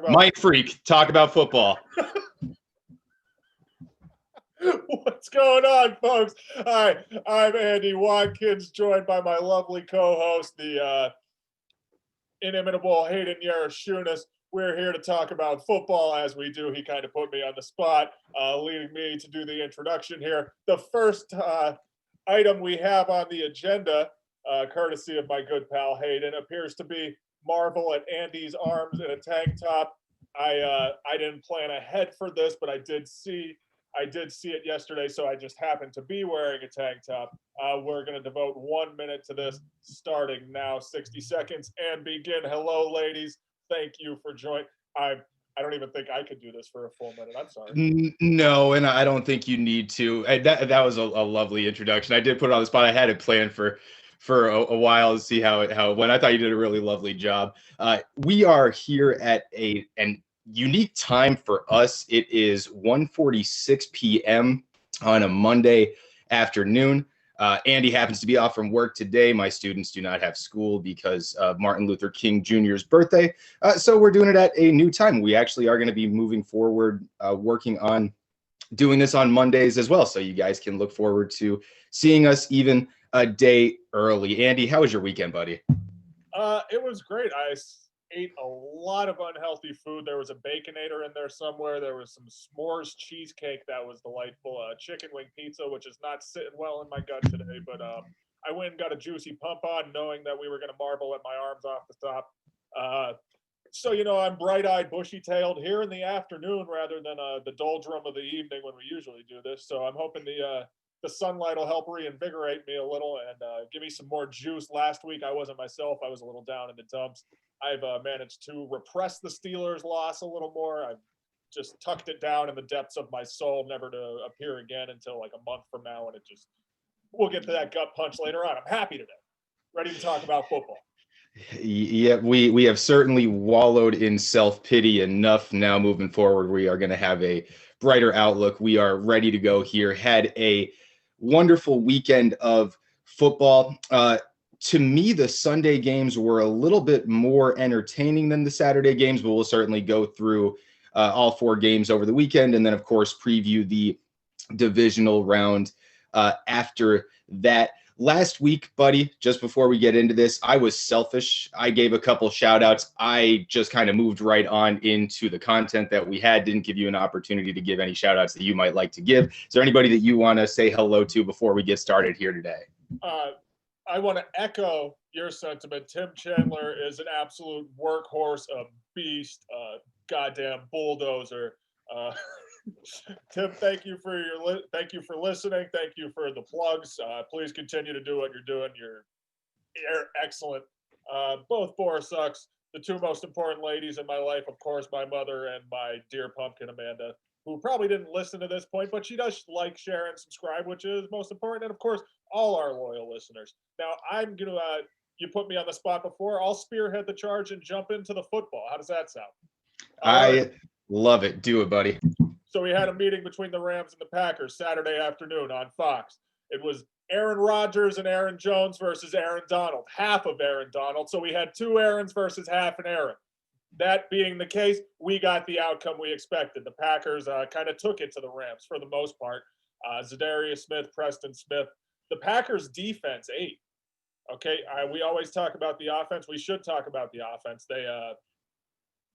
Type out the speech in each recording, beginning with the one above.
Mind freak, talk about football. What's going on, folks? Hi, I'm Andy Watkins, joined by my lovely co-host, the inimitable Hayden Yarashunas. We're here to talk about football, as we do. He kind of put me on the spot, leading me to do the introduction here. The first item we have on the agenda, courtesy of my good pal Hayden, appears to be Marvel at Andy's arms in a tank top. I didn't plan ahead for this, but I did see it yesterday, so I just happened to be wearing a tank top. We're going to devote 1 minute to this, starting now, 60 seconds, and begin. Hello, ladies. Thank you for joining. I don't even think I could do this for a full minute. I'm sorry. No, and I don't think you need to. That was a lovely introduction. I did put it on the spot. I had it planned for a while to see how it went. I thought you did a really lovely job. We are here at an unique time for us. It is 1:46 p.m. on a Monday afternoon. Andy happens to be off from work today. My students do not have school because of Martin Luther King Jr.'s birthday. So we're doing it at a new time. We actually are going to be moving forward, working on doing this on Mondays as well. So you guys can look forward to seeing us even a day early. Andy, how was your weekend, buddy? It was great. I ate a lot of unhealthy food. There was a Baconator in there somewhere. There was some s'mores cheesecake that was delightful. Chicken wing pizza, which is not sitting well in my gut today. But I went and got a juicy pump on, knowing that we were going to marvel at my arms off the top. So, I'm bright-eyed, bushy-tailed here in the afternoon rather than the doldrum of the evening when we usually do this. So I'm hoping the sunlight will help reinvigorate me a little and give me some more juice. Last week, I wasn't myself. I was a little down in the dumps. I've managed to repress the Steelers' loss a little more. I've just tucked it down in the depths of my soul, never to appear again until like a month from now. And we'll get to that gut punch later on. I'm happy today. Ready to talk about football. Yeah, we have certainly wallowed in self-pity enough. Now moving forward, we are going to have a brighter outlook. We are ready to go here. Had a wonderful weekend of football. To me, the Sunday games were a little bit more entertaining than the Saturday games, but we'll certainly go through all four games over the weekend and then, of course, preview the divisional round after that. Last week, buddy, just before we get into this, I was selfish. I gave a couple shout outs. I just kind of moved right on into the content that we had, didn't give you an opportunity to give any shout outs that you might like to give. Is there anybody that you want to say hello to before we get started here today? I want to echo your sentiment. Tim Chandler is an absolute workhorse, a beast, a goddamn bulldozer. Tim, thank you for listening. Thank you for the plugs. Please continue to do what you're doing. You're excellent. Both Borsucks, the two most important ladies in my life, of course, my mother and my dear pumpkin Amanda, who probably didn't listen to this point, but she does like, share, and subscribe, which is most important. And of course, all our loyal listeners. Now, I'm going to, you put me on the spot before, I'll spearhead the charge and jump into the football. How does that sound? I love it. Do it, buddy. So we had a meeting between the Rams and the Packers Saturday afternoon on Fox. It was Aaron Rodgers and Aaron Jones versus Aaron Donald, half of Aaron Donald. So we had two Aarons versus half an Aaron. That being the case, we got the outcome we expected. The Packers kind of took it to the Rams for the most part. Zadarius Smith, Preston Smith. The Packers defense ate. Okay, we always talk about the offense. We should talk about the offense.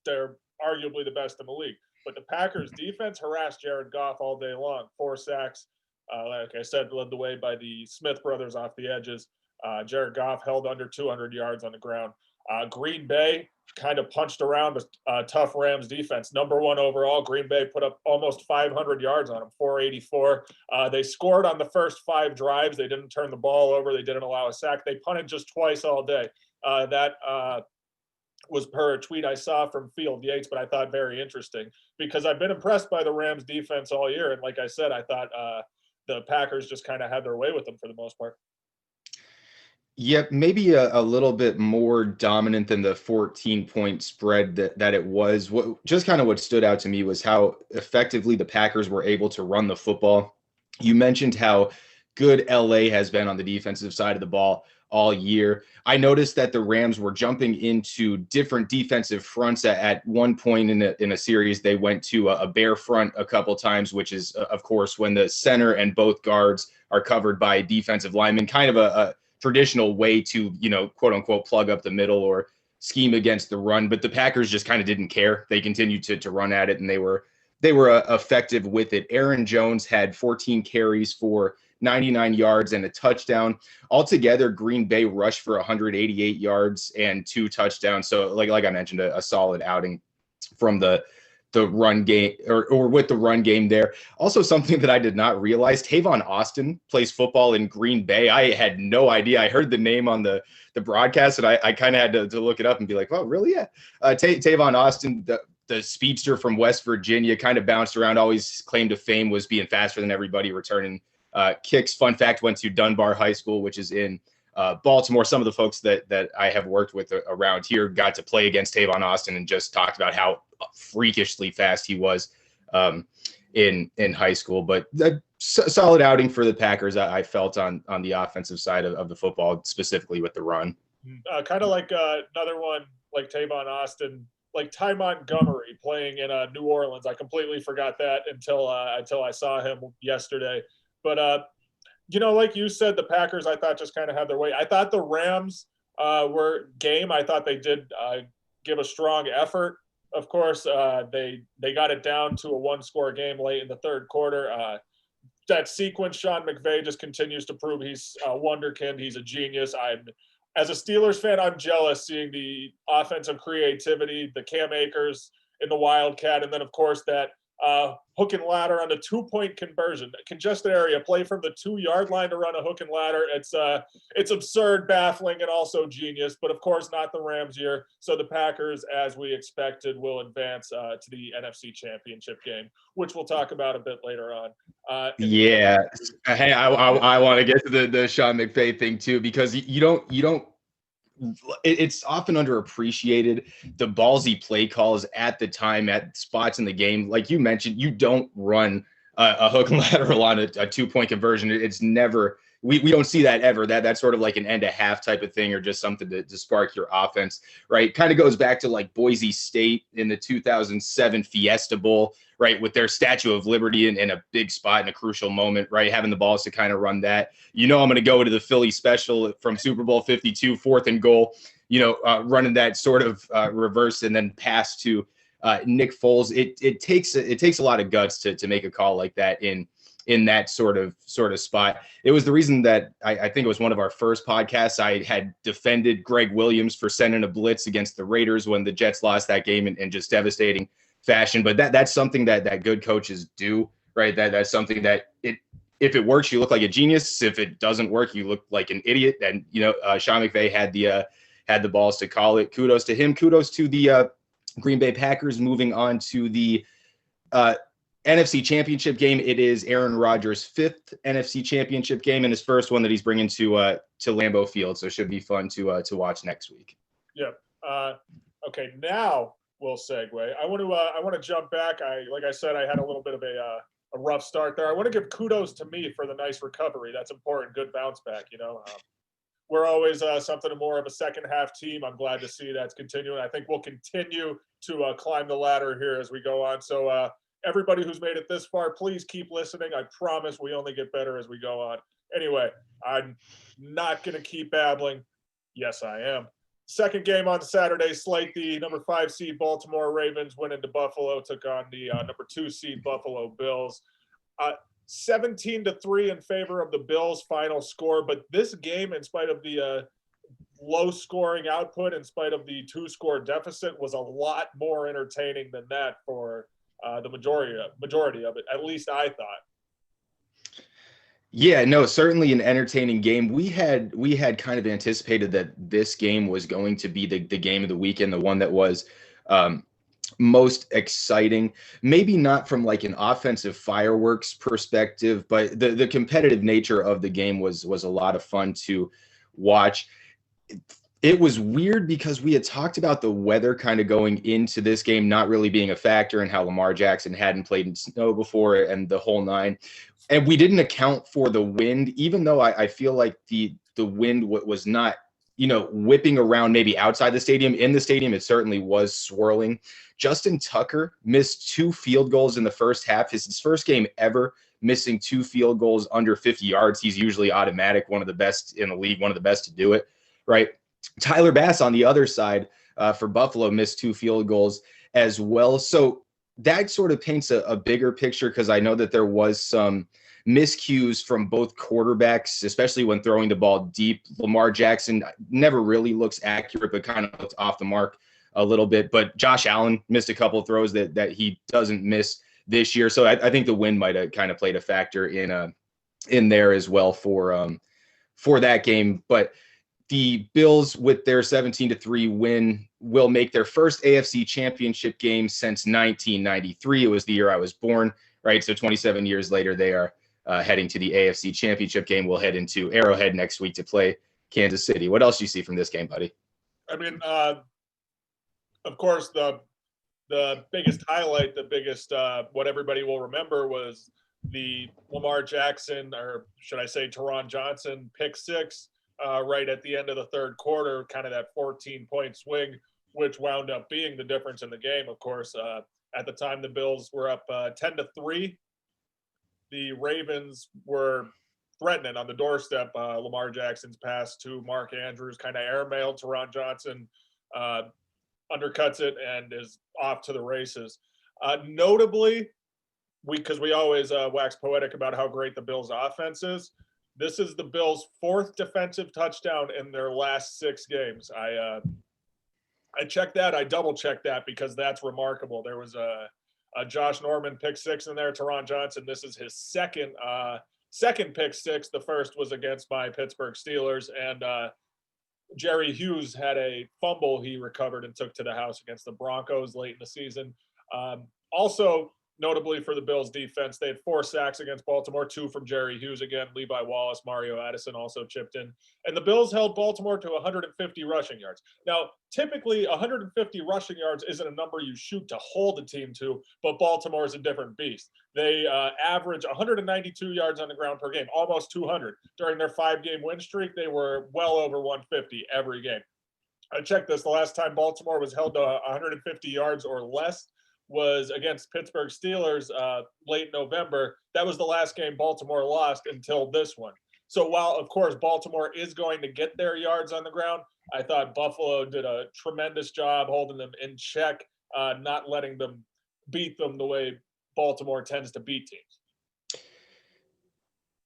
They're arguably the best in the league. But the Packers defense harassed Jared Goff all day long. 4 sacks. Like I said, led the way by the Smith brothers off the edges. Jared Goff held under 200 yards on the ground. Green Bay kind of punched around a tough Rams defense. Number 1 overall, Green Bay put up almost 500 yards on them, 484. They scored on the first 5 drives. They didn't turn the ball over. They didn't allow a sack. They punted just twice all day. That was per a tweet I saw from Field Yates, but I thought very interesting because I've been impressed by the Rams defense all year. And like I said, I thought the Packers just kind of had their way with them for the most part. Yep, maybe a little bit more dominant than the 14-point spread that it was. What stood out to me was how effectively the Packers were able to run the football. You mentioned how good LA has been on the defensive side of the ball all year. I noticed that the Rams were jumping into different defensive fronts. At one point in a series, they went to a bear front a couple times, which is, of course, when the center and both guards are covered by defensive linemen, kind of a traditional way to, quote unquote, plug up the middle or scheme against the run. But the Packers just kind of didn't care. They continued to run at it, and they were effective with it. Aaron Jones had 14 carries for 99 yards and a touchdown. Altogether, Green Bay rushed for 188 yards and 2 touchdowns. So like I mentioned, a solid outing from the run game or with the run game there. Also, something that I did not realize, Tavon Austin plays football in Green Bay. I had no idea. I heard the name on the broadcast, and I kind of had to look it up and be like, oh, really? Yeah. Tavon Austin, the speedster from West Virginia, kind of bounced around, always claimed to fame was being faster than everybody, returning kicks. Fun fact, went to Dunbar High School, which is in Baltimore. Some of the folks that I have worked with around here got to play against Tavon Austin and just talked about how freakishly fast he was in high school. But a solid outing for the Packers, I felt, on the offensive side of the football, specifically with the run. Kind of like another one like Tavon Austin, like Ty Montgomery playing in New Orleans. I completely forgot that until I saw him yesterday. But like you said, the Packers, I thought, just kind of had their way. I thought the Rams were game. I thought they did give a strong effort. Of course, they got it down to a one-score game late in the third quarter. That sequence, Sean McVay just continues to prove he's a wonderkind. He's a genius. As a Steelers fan, I'm jealous seeing the offensive creativity, the Cam Akers in the Wildcat, and then, of course, that hook and ladder on the 2-point conversion. Congested area, play from the 2-yard line to run a hook and ladder. It's absurd, baffling, and also genius, but of course not the Rams year. So the Packers, as we expected, will advance to the NFC Championship game, which we'll talk about a bit later on. Yeah. Hey, I want to get to the Sean McVay thing too, because you don't it's often underappreciated, the ballsy play calls at the time, at spots in the game. Like you mentioned, you don't run a hook and lateral on a 2-point conversion. It's never, we don't see that ever. That's sort of like an end of half type of thing, or just something to spark your offense, right? Kind of goes back to like Boise State in the 2007 Fiesta Bowl, right, with their Statue of Liberty in a big spot in a crucial moment, right, having the balls to kind of run that. I'm going to go to the Philly special from Super Bowl 52, 4th and goal, running that sort of reverse and then pass to Nick Foles. It takes a lot of guts to make a call like that in that sort of spot. It was the reason that I think it was one of our first podcasts, I had defended Greg Williams for sending a blitz against the Raiders when the Jets lost that game in just devastating fashion. But that's something that good coaches do, right? That's something that if it works, you look like a genius. If it doesn't work, you look like an idiot. And Sean McVay had the balls to call it. Kudos to him. Kudos to the Green Bay Packers. Moving on to the NFC Championship game. It is Aaron Rodgers' 5th NFC Championship game and his first one that he's bringing to Lambeau Field. So it should be fun to watch next week. Yep. Okay, now we'll segue. I want to jump back. Like I said, I had a little bit of a rough start there. I want to give kudos to me for the nice recovery. That's important. Good bounce back. We're always something more of a second half team. I'm glad to see that's continuing. I think we'll continue to climb the ladder here as we go on. So everybody who's made it this far, please keep listening. I promise we only get better as we go on. Anyway, I'm not going to keep babbling. Yes, I am. Second game on Saturday slate, the number 5 seed Baltimore Ravens went into Buffalo, took on the number 2 seed Buffalo Bills. 17-3 in favor of the Bills final score. But this game, in spite of the low scoring output, in spite of the 2-score deficit, was a lot more entertaining than that for the majority of it. At least I thought. Yeah, no, certainly an entertaining game. We had kind of anticipated that this game was going to be the game of the weekend, the one that was most exciting. Maybe not from like an offensive fireworks perspective, but the competitive nature of the game was a lot of fun to watch. It was weird because we had talked about the weather kind of going into this game not really being a factor, and how Lamar Jackson hadn't played in snow before and the whole nine. And we didn't account for the wind, even though I feel like the the wind was not, whipping around maybe outside the stadium. In the stadium, it certainly was swirling. Justin Tucker missed 2 field goals in the first half. His first game ever missing 2 field goals under 50 yards. He's usually automatic, one of the best in the league, one of the best to do it, right? Tyler Bass on the other side for Buffalo missed 2 field goals as well. So that sort of paints a bigger picture, because I know that there was some miscues from both quarterbacks, especially when throwing the ball deep. Lamar Jackson never really looks accurate, but kind of looks off the mark a little bit. But Josh Allen missed a couple of throws that he doesn't miss this year. So I think the wind might have kind of played a factor in there as well for that game. But the Bills, with their 17-3 win, will make their first AFC Championship game since 1993. It was the year I was born, right? So 27 years later, they are heading to the AFC Championship game. We'll head into Arrowhead next week to play Kansas City. What else do you see from this game, buddy? I mean, of course, the biggest highlight, what everybody will remember was the Lamar Jackson, or should I say Teron Johnson, pick 6 right at the end of the third quarter, kind of that 14-point swing, which wound up being the difference in the game. Of course, at the time, the Bills were up 10-3. The Ravens were threatening on the doorstep. Lamar Jackson's pass to Mark Andrews, kind of airmailed Teron Johnson, undercuts it and is off to the races. Notably, because we always wax poetic about how great the Bills' offense is, this is the Bills' 4th defensive touchdown in their last 6 games. I checked that. I double-checked that because that's remarkable. There was a Josh Norman pick 6 in there. Teron Johnson, this is his second pick 6. The first was against my Pittsburgh Steelers, and Jerry Hughes had a fumble he recovered and took to the house against the Broncos late in the season. Also, notably for the Bills defense, they had 4 sacks against Baltimore, 2 from Jerry Hughes again. Levi Wallace, Mario Addison also chipped in. And the Bills held Baltimore to 150 rushing yards. Now, typically 150 rushing yards isn't a number you shoot to hold a team to, but Baltimore is a different beast. They average 192 yards on the ground per game, almost 200. During their 5-game win streak, they were well over 150 every game. I checked this. The last time Baltimore was held to 150 yards or less was against Pittsburgh Steelers late November. That was the last game Baltimore lost until this one. So while, of course, Baltimore is going to get their yards on the ground, I thought Buffalo did a tremendous job holding them in check, not letting them beat them the way Baltimore tends to beat teams.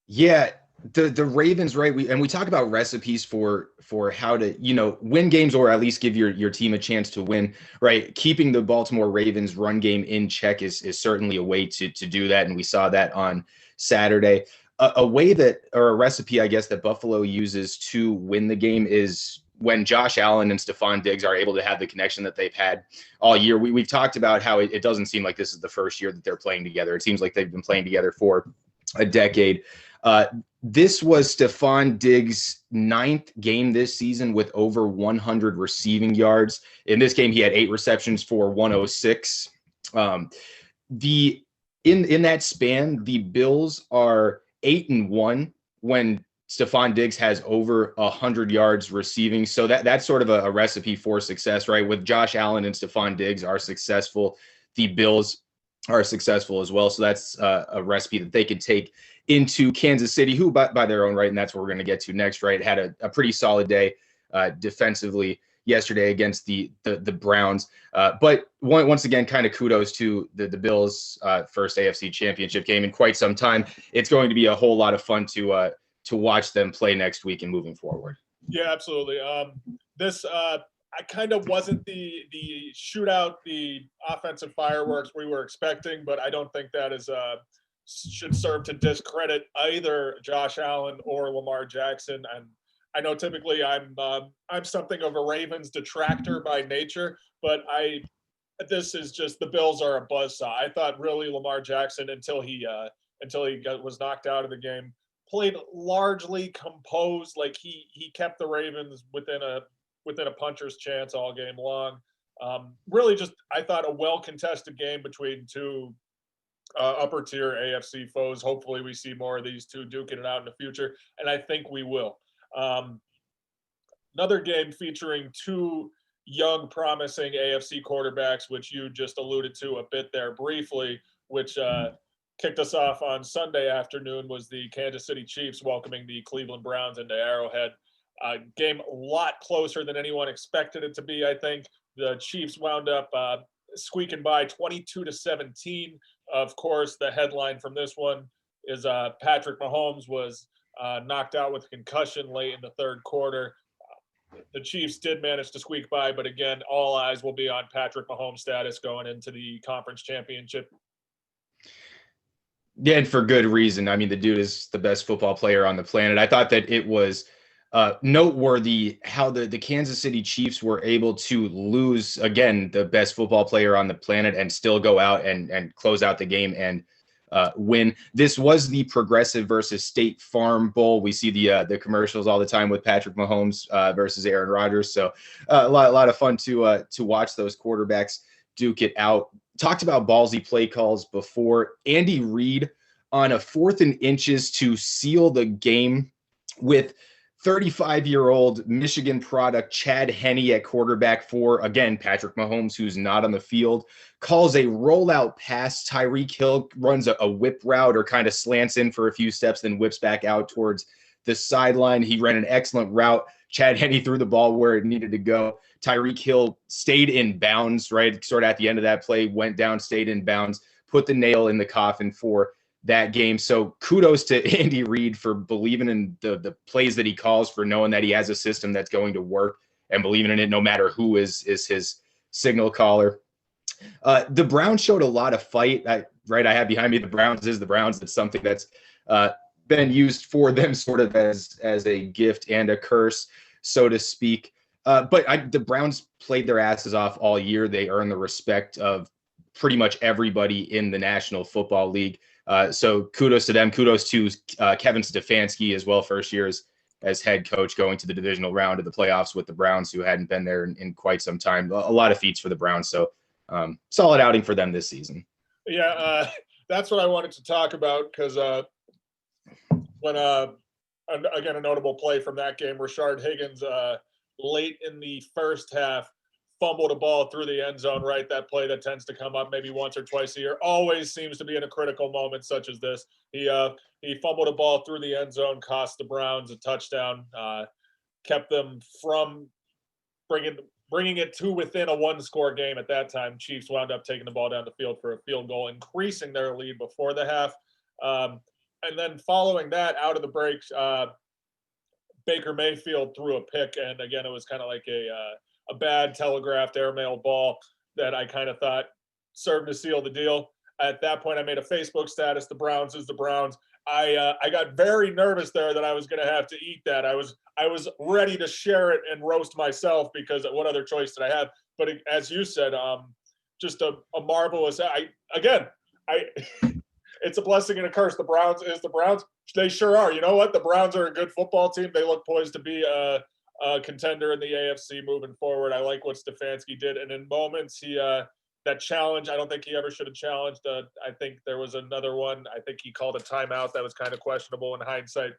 Yeah, the Ravens, right? We talk about recipes for how to, win games, or at least give your team a chance to win, right? Keeping the Baltimore Ravens run game in check is certainly a way to do that, and we saw that on Saturday. A way that, or a recipe, I guess, that Buffalo uses to win the game is when Josh Allen and Stephon Diggs are able to have the connection that they've had all year. We've talked about how it doesn't seem like this is the first year that they're playing together. It seems like they've been playing together for a decade. This was Stephon Diggs' 9th game this season with over 100 receiving yards. In this game, he had 8 receptions for 106. In that span, the Bills are 8-1 when Stephon Diggs has over 100 yards receiving. So that's sort of a recipe for success, right? With Josh Allen and Stephon Diggs are successful, the Bills are successful as well. So that's a recipe that they could take into Kansas City, who by their own right, and that's what we're going to get to next, right, had a pretty solid day defensively yesterday against the Browns. But once again, kind of kudos to the Bills' first AFC Championship game in quite some time. It's going to be a whole lot of fun to watch them play next week and moving forward. Yeah, absolutely. This I kind of wasn't the shootout, the offensive fireworks we were expecting, but I don't think that should serve to discredit either Josh Allen or Lamar Jackson. And I know typically I'm something of a Ravens detractor by nature, but this is just, the Bills are a buzzsaw. I thought really Lamar Jackson, until he was knocked out of the game, played largely composed. Like he kept the Ravens within a puncher's chance all game long. Really just, I thought, a well-contested game between two upper-tier AFC foes. Hopefully we see more of these two duking it out in the future, and I think we will. Um, Another game featuring two young, promising AFC quarterbacks, which you just alluded to a bit there briefly, which kicked us off on Sunday afternoon, was the Kansas City Chiefs welcoming the Cleveland Browns into Arrowhead. Game a lot closer than anyone expected it to be, I think. The Chiefs wound up squeaking by 22-17. Of course, the headline from this one is Patrick Mahomes was knocked out with a concussion late in the third quarter. The Chiefs did manage to squeak by, but again, all eyes will be on Patrick Mahomes' status going into the conference championship. Yeah, and for good reason. I mean, the dude is the best football player on the planet. I thought that it was noteworthy how the Kansas City Chiefs were able to lose, again, the best football player on the planet and still go out and close out the game and win. This was the Progressive versus State Farm Bowl. We see the commercials all the time with Patrick Mahomes versus Aaron Rodgers. So a lot of fun to watch those quarterbacks duke it out. Talked about ballsy play calls before. Andy Reid on a 4th and inches to seal the game with 35-year-old Michigan product Chad Henne at quarterback for, again, Patrick Mahomes, who's not on the field, calls a rollout pass. Tyreek Hill runs a whip route or kind of slants in for a few steps, then whips back out towards the sideline. He ran an excellent route. Chad Henne threw the ball where it needed to go. Tyreek Hill stayed in bounds, right? Sort of at the end of that play, went down, stayed in bounds, put the nail in the coffin for that game. So kudos to Andy Reid for believing in the plays that he calls, for knowing that he has a system that's going to work and believing in it no matter who is his signal caller. The Browns showed a lot of fight. I have behind me, the Browns is the Browns. It's something that's been used for them sort of as a gift and a curse, so to speak. But the Browns played their asses off all year. They earned the respect of pretty much everybody in the National Football League. So kudos to them. Kudos to Kevin Stefanski as well, first year as head coach, going to the divisional round of the playoffs with the Browns, who hadn't been there in quite some time. A lot of feats for the Browns. So solid outing for them this season. Yeah, that's what I wanted to talk about, because when again, a notable play from that game, Rashard Higgins late in the first half fumbled a ball through the end zone, right? That play that tends to come up maybe once or twice a year, always seems to be in a critical moment such as this. He fumbled a ball through the end zone, cost the Browns a touchdown, kept them from bringing it to within a one-score game at that time. Chiefs wound up taking the ball down the field for a field goal, increasing their lead before the half. And then following that, out of the breaks, Baker Mayfield threw a pick, and again, it was kind of like a bad telegraphed airmail ball that I kind of thought served to seal the deal. At that point, I made a Facebook status, "The Browns is the Browns." I got very nervous there that I was going to have to eat that. I was ready to share it and roast myself, because what other choice did I have? But as you said, just a marvelous. It's a blessing and a curse. The Browns is the Browns. They sure are. You know what? The Browns are a good football team. They look poised to be a contender in the AFC moving forward. I like what Stefanski did, and in moments that challenge, I don't think he ever should have challenged. I think there was another one. I think he called a timeout that was kind of questionable in hindsight.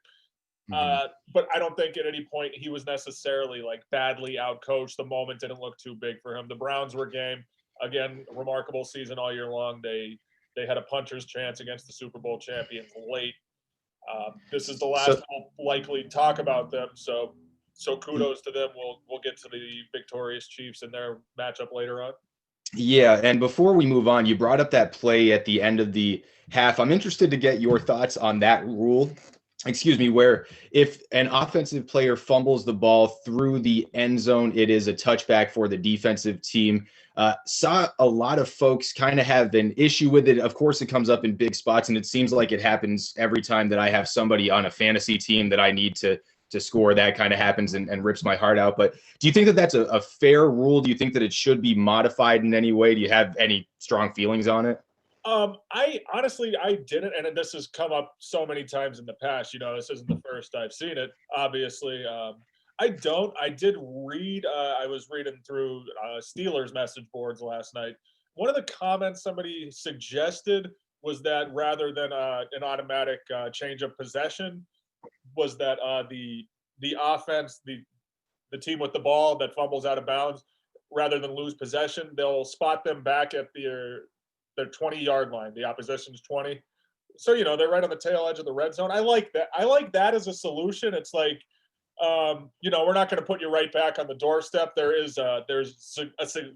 But I don't think at any point he was necessarily like badly outcoached. The moment didn't look too big for him. The Browns were game. Again, remarkable season all year long. They had a puncher's chance against the Super Bowl champions late. This is the last we'll likely talk about them. So kudos to them. We'll get to the victorious Chiefs and their matchup later on. Yeah, and before we move on, you brought up that play at the end of the half. I'm interested to get your thoughts on that rule. Where if an offensive player fumbles the ball through the end zone, it is a touchback for the defensive team. Saw a lot of folks kind of have an issue with it. Of course, it comes up in big spots, and it seems like it happens every time that I have somebody on a fantasy team that I need to score. That kind of happens and rips my heart out. But do you think that that's a fair rule? Do you think that it should be modified in any way? Do you have any strong feelings on it? I honestly, I didn't, and this has come up so many times in the past. This isn't the first I've seen it, obviously. I did read, I was reading through Steelers message boards last night. One of the comments somebody suggested was that rather than an automatic change of possession, was that the the offense, the team with the ball that fumbles out of bounds, rather than lose possession, they'll spot them back at their 20-yard line, the opposition's 20. So, they're right on the tail edge of the red zone. I like that. I like that as a solution. It's like, we're not going to put you right back on the doorstep. There's a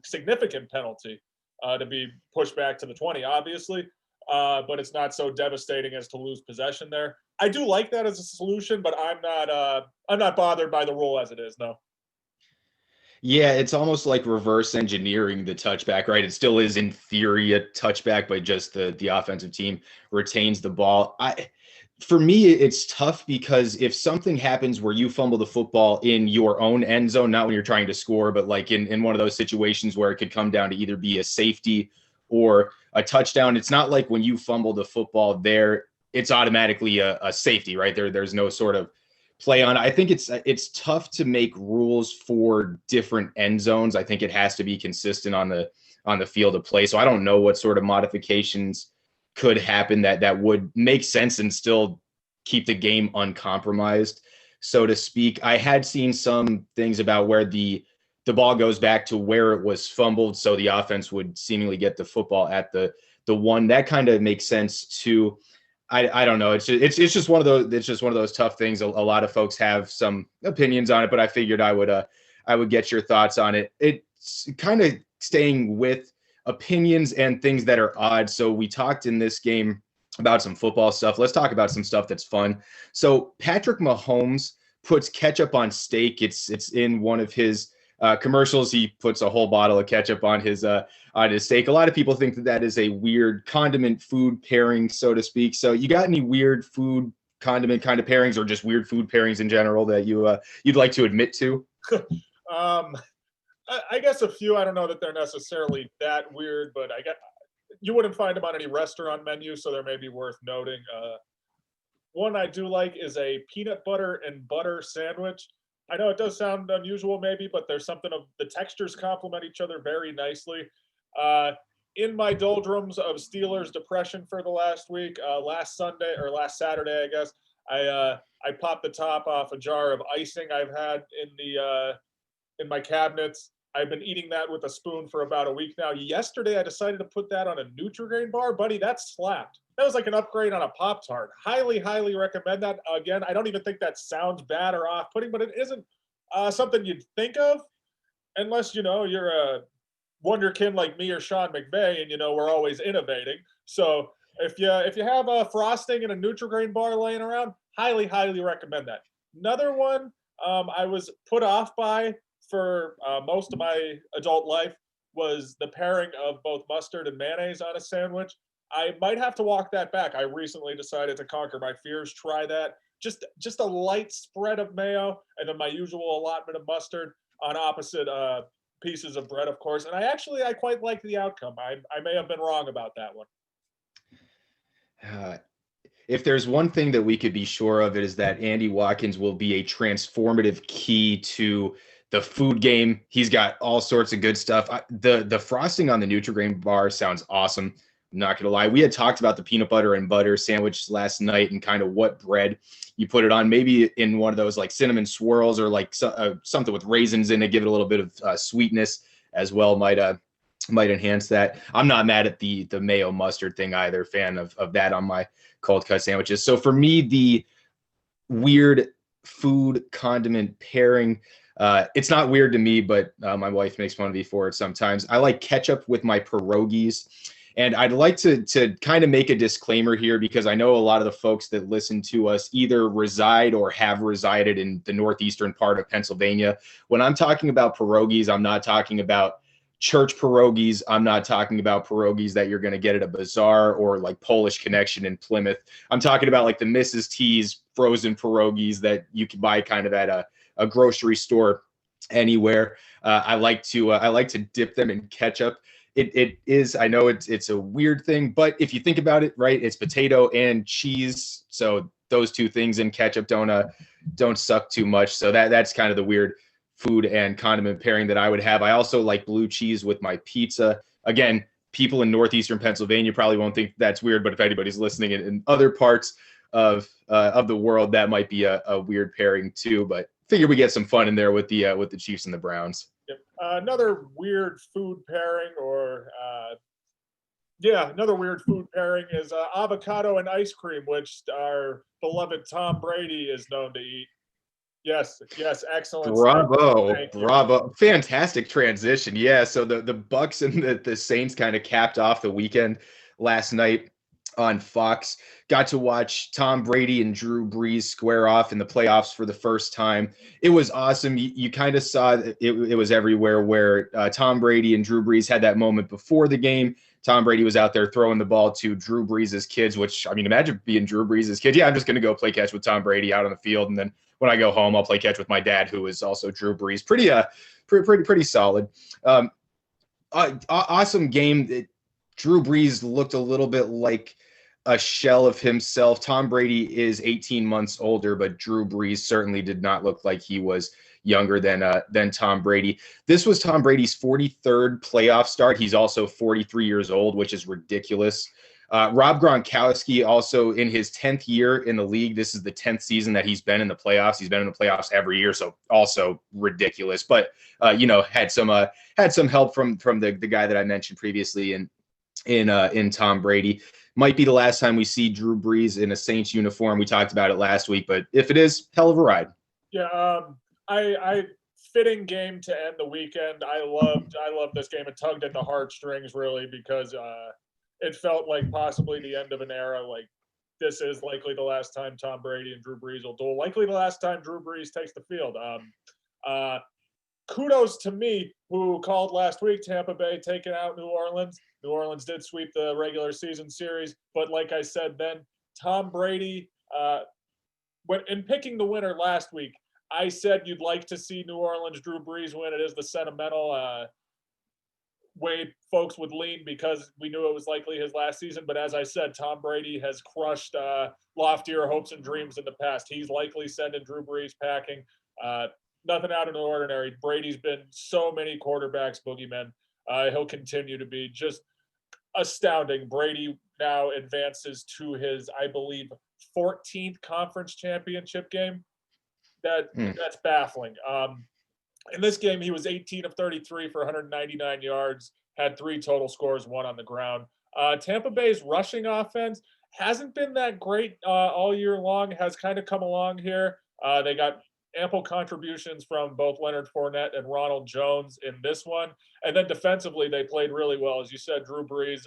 significant penalty to be pushed back to the 20, obviously, but it's not so devastating as to lose possession there. I do like that as a solution, but I'm not bothered by the rule as it is. No. Yeah, it's almost like reverse engineering the touchback, right? It still is in theory a touchback, but just the offensive team retains the ball. For me, it's tough because if something happens where you fumble the football in your own end zone, not when you're trying to score, but like in one of those situations where it could come down to either be a safety or a touchdown, it's not like when you fumble the football there, it's automatically a safety, right? There's no sort of play on. I think it's tough to make rules for different end zones. I think it has to be consistent on the field of play. So I don't know what sort of modifications could happen that would make sense and still keep the game uncompromised, so to speak. I had seen some things about where the ball goes back to where it was fumbled, so the offense would seemingly get the football at the one. That kind of makes sense too. I don't know. It's just one of those tough things. A lot of folks have some opinions on it, but I figured I would get your thoughts on it. It's kind of staying with opinions and things that are odd. So we talked in this game about some football stuff. Let's talk about some stuff that's fun. So Patrick Mahomes puts ketchup on steak. It's in one of his commercials. He puts a whole bottle of ketchup on his steak. A lot of people think that is a weird condiment food pairing, so to speak. So you got any weird food condiment kind of pairings, or just weird food pairings in general that you'd like to admit to? I guess a few. I don't know that they're necessarily that weird, but I guess you wouldn't find them on any restaurant menu, so they may be worth noting. One I do like is a peanut butter and butter sandwich. I know it does sound unusual maybe, but there's something of the textures complement each other very nicely. In my doldrums of Steelers depression for the last week, last Saturday, I guess, I popped the top off a jar of icing I've had in my cabinets. I've been eating that with a spoon for about a week now. Yesterday, I decided to put that on a Nutri-Grain bar. Buddy, that slapped. That was like an upgrade on a Pop-Tart. Highly, highly recommend that. Again, I don't even think that sounds bad or off-putting, but it isn't something you'd think of unless, you're a wonderkin like me or Sean McVay, and, we're always innovating. So if you have a frosting and a Nutri-Grain bar laying around, highly, highly recommend that. Another one I was put off by for most of my adult life was the pairing of both mustard and mayonnaise on a sandwich. I might have to walk that back. I recently decided to conquer my fears, try that. Just a light spread of mayo and then my usual allotment of mustard on opposite pieces of bread, of course. And I quite like the outcome. I may have been wrong about that one. If there's one thing that we could be sure of, it is that Andy Watkins will be a transformative key to the food game. He's got all sorts of good stuff. The frosting on the Nutri-Grain bar sounds awesome. I'm not gonna lie. We had talked about the peanut butter and butter sandwich last night and kind of what bread you put it on. Maybe in one of those like cinnamon swirls or like something with raisins in it, give it a little bit of sweetness as well. Might enhance that. I'm not mad at the mayo mustard thing either. Fan of that on my cold cut sandwiches. So for me, the weird food condiment pairing, it's not weird to me, but my wife makes fun of me for it sometimes. I like ketchup with my pierogies. And I'd like to kind of make a disclaimer here, because I know a lot of the folks that listen to us either reside or have resided in the northeastern part of Pennsylvania. When I'm talking about pierogies, I'm not talking about church pierogies. I'm not talking about pierogies that you're going to get at a bazaar or like Polish Connection in Plymouth. I'm talking about like the Mrs. T's frozen pierogies that you can buy kind of at a grocery store anywhere. I like to dip them in ketchup. It is, I know it's a weird thing, but if you think about it, right, it's potato and cheese. So those two things in ketchup don't suck too much. So that's kind of the weird food and condiment pairing that I would have. I also like blue cheese with my pizza. Again, people in northeastern Pennsylvania probably won't think that's weird, but if anybody's listening in other parts of the world, that might be a weird pairing too. But figure we get some fun in there with the Chiefs and the Browns. Yep. Another weird food pairing, another weird food pairing is avocado and ice cream, which our beloved Tom Brady is known to eat. Yes, excellent. Bravo. Fantastic transition. Yeah, so the Bucks and the Saints kind of capped off the weekend last night on Fox. Got to watch Tom Brady and Drew Brees square off in the playoffs for the first time. It was awesome. You kind of saw it was everywhere where Tom Brady and Drew Brees had that moment before the game. Tom Brady was out there throwing the ball to Drew Brees' kids, which, I mean, imagine being Drew Brees' kid. Yeah, I'm just going to go play catch with Tom Brady out on the field, and then when I go home, I'll play catch with my dad, who is also Drew Brees. Pretty solid. Awesome game. Drew Brees looked a little bit like a shell of himself. Tom Brady is 18 months older, but Drew Brees certainly did not look like he was younger than Tom Brady. This was Tom Brady's 43rd playoff start. He's also 43 years old, which is ridiculous. Rob Gronkowski also in his 10th year in the league. This is the 10th season that he's been in the playoffs. He's been in the playoffs every year, so also ridiculous. But had some help from the guy that I mentioned previously in Tom Brady. Might be the last time we see Drew Brees in a Saints uniform. We talked about it last week, but if it is, hell of a ride. Yeah, I fitting game to end the weekend. I loved this game. It tugged at the heartstrings really because it felt like possibly the end of an era. Like this is likely the last time Tom Brady and Drew Brees will duel. Likely the last time Drew Brees takes the field. Kudos to me, who called last week Tampa Bay taking out New Orleans. New Orleans did sweep the regular season series, but like I said then, Tom Brady, when in picking the winner last week, I said you'd like to see New Orleans Drew Brees win. It is the sentimental way folks would lean because we knew it was likely his last season. But as I said, Tom Brady has crushed loftier hopes and dreams in the past. He's likely sending Drew Brees packing. Nothing out of the ordinary. Brady's been so many quarterbacks boogeymen. He'll continue to be just astounding. Brady now advances to his, I believe, 14th conference championship game. That's baffling. In this game, he was 18 of 33 for 199 yards, had 3 total scores, 1 on the ground. Tampa Bay's rushing offense hasn't been that great all year long, has kind of come along here. They got ample contributions from both Leonard Fournette and Ronald Jones in this one. And then defensively, they played really well. As you said, Drew Brees,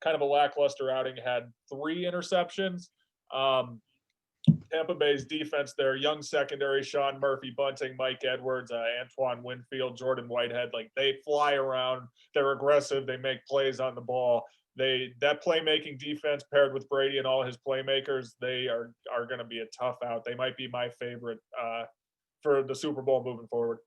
kind of a lackluster outing, had 3 interceptions. Tampa Bay's defense, their young secondary, Sean Murphy, Bunting, Mike Edwards, Antoine Winfield, Jordan Whitehead, like they fly around. They're aggressive. They make plays on the ball. That playmaking defense paired with Brady and all his playmakers, they are going to be a tough out. They might be my favorite for the Super Bowl moving forward.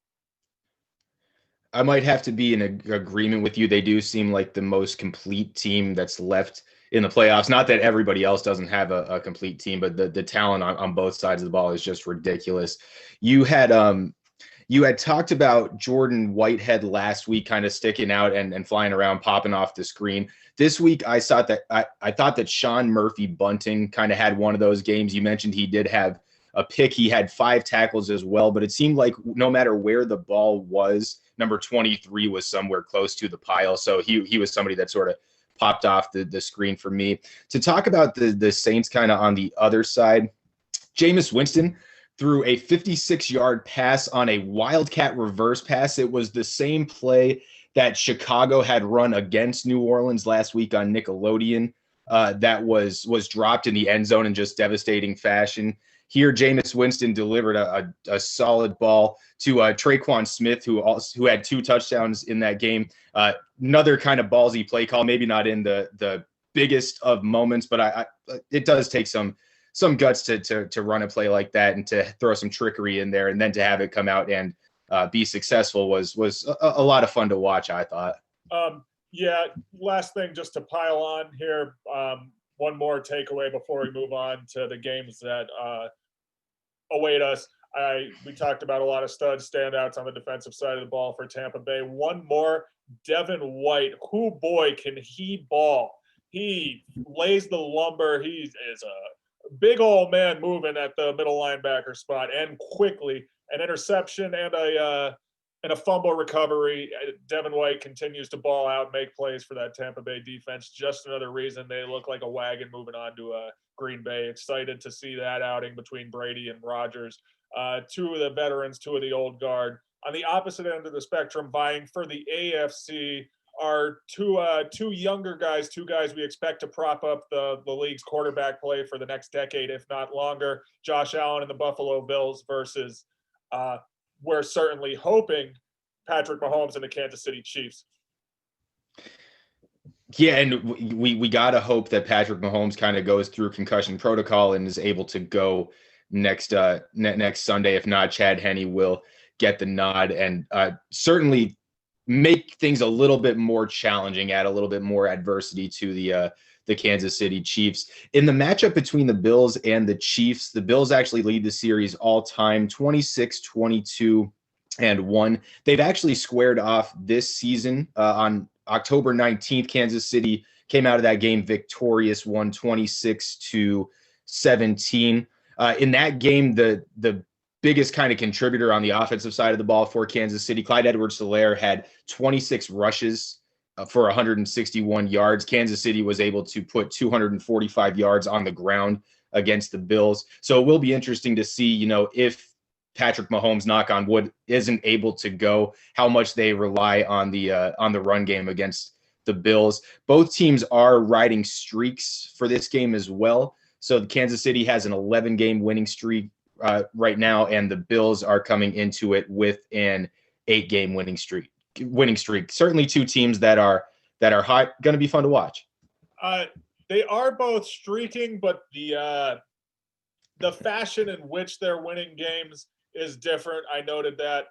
I might have to be in agreement with you. They do seem like the most complete team that's left in the playoffs. Not that everybody else doesn't have a complete team, but the talent on both sides of the ball is just ridiculous. You had talked about Jordan Whitehead last week, kind of sticking out and flying around, popping off the screen. This week, I thought that Sean Murphy Bunting kind of had one of those games. You mentioned he did have a pick. He had 5 tackles as well, but it seemed like no matter where the ball was, number 23 was somewhere close to the pile. So he was somebody that sort of popped off the screen for me. To talk about the Saints kind of on the other side, Jameis Winston threw a 56-yard pass on a Wildcat reverse pass. It was the same play that Chicago had run against New Orleans last week on Nickelodeon. That was dropped in the end zone in just devastating fashion. Here, Jameis Winston delivered a solid ball to Traquan Smith, who had 2 touchdowns in that game. Another kind of ballsy play call, maybe not in the biggest of moments, but it does take some guts to run a play like that and to throw some trickery in there, and then to have it come out and be successful was a lot of fun to watch, I thought. Yeah, last thing just to pile on here, one more takeaway before we move on to the games that await us. We talked about a lot of studs, standouts on the defensive side of the ball for Tampa Bay. One more, Devin White. Who boy can he ball? He lays the lumber. He is big old man moving at the middle linebacker spot and quickly. An interception and a fumble recovery. Devin White continues to ball out, make plays for that Tampa Bay defense. Just another reason they look like a wagon moving on to Green Bay. Excited to see that outing between Brady and Rodgers. Two of the veterans, two of the old guard. On the opposite end of the spectrum, vying for the AFC are two younger guys, two guys we expect to prop up the league's quarterback play for the next decade, if not longer. Josh Allen and the Buffalo Bills versus we're certainly hoping Patrick Mahomes and the Kansas City Chiefs. Yeah, and we gotta hope that Patrick Mahomes kind of goes through concussion protocol and is able to go next Sunday. If not, Chad Henne will get the nod and certainly make things a little bit more challenging, add a little bit more adversity to the Kansas City Chiefs. In the matchup between the Bills and the Chiefs, the Bills actually lead the series all time 26-22-1. They've actually squared off this season on October 19th. Kansas City came out of that game victorious, won 26-17. In that game, the biggest kind of contributor on the offensive side of the ball for Kansas City, Clyde Edwards-Helaire had 26 rushes for 161 yards. Kansas City was able to put 245 yards on the ground against the Bills. So it will be interesting to see, if Patrick Mahomes, knock on wood, isn't able to go, how much they rely on the run game against the Bills. Both teams are riding streaks for this game as well. So Kansas City has an 11-game winning streak right now, and the Bills are coming into it with an 8-game winning streak. Certainly two teams that are hot, going to be fun to watch. They are both streaking, but the fashion in which they're winning games is different. I noted that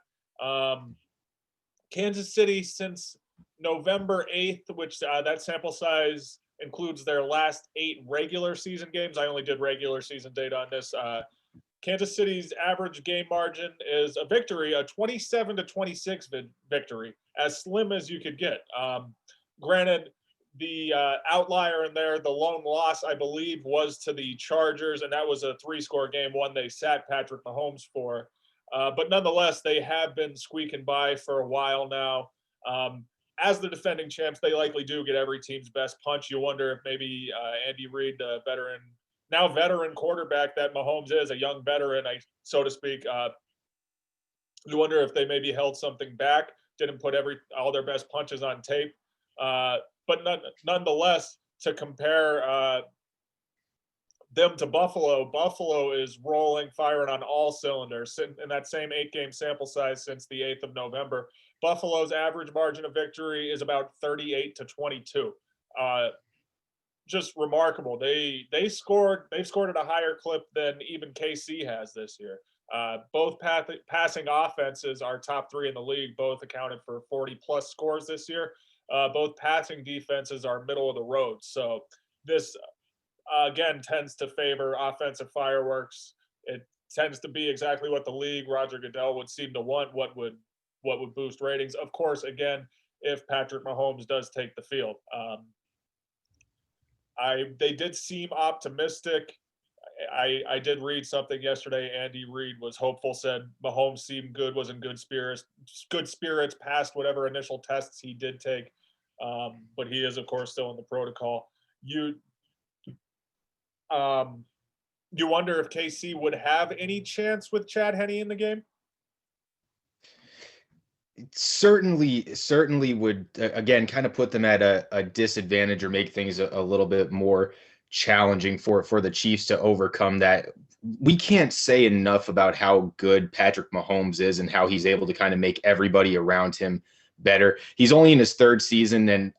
Kansas City, since November 8th, which that sample size includes their last 8 regular season games. I only did regular season data on this. Kansas City's average game margin is a victory, a 27-26 victory, as slim as you could get. Granted, the outlier in there, the lone loss, I believe, was to the Chargers, and that was a 3-score game, one they sat Patrick Mahomes for. But nonetheless, they have been squeaking by for a while now. As the defending champs, they likely do get every team's best punch. You wonder if maybe Andy Reid, the veteran quarterback that Mahomes is, a young veteran, so to speak. You wonder if they maybe held something back, didn't put all their best punches on tape. But nonetheless, to compare them to Buffalo is rolling, firing on all cylinders. In that same 8-game sample size since the 8th of November, Buffalo's average margin of victory is about 38-22. Just remarkable. They've scored at a higher clip than even KC has this year. Both passing offenses are top 3 in the league. Both accounted for 40-plus scores this year. Both passing defenses are middle of the road. So this, again, tends to favor offensive fireworks. It tends to be exactly what the league, Roger Goodell, would seem to want, what would boost ratings. Of course, again, if Patrick Mahomes does take the field. They did seem optimistic. I did read something yesterday. Andy Reid was hopeful, said Mahomes seemed good, was in good spirits, passed whatever initial tests he did take. But he is, of course, still in the protocol. You wonder if KC would have any chance with Chad Henne in the game? Certainly would, again, kind of put them at a disadvantage or make things a little bit more challenging for the Chiefs to overcome that. We can't say enough about how good Patrick Mahomes is and how he's able to kind of make everybody around him better. He's only in his 3rd season, and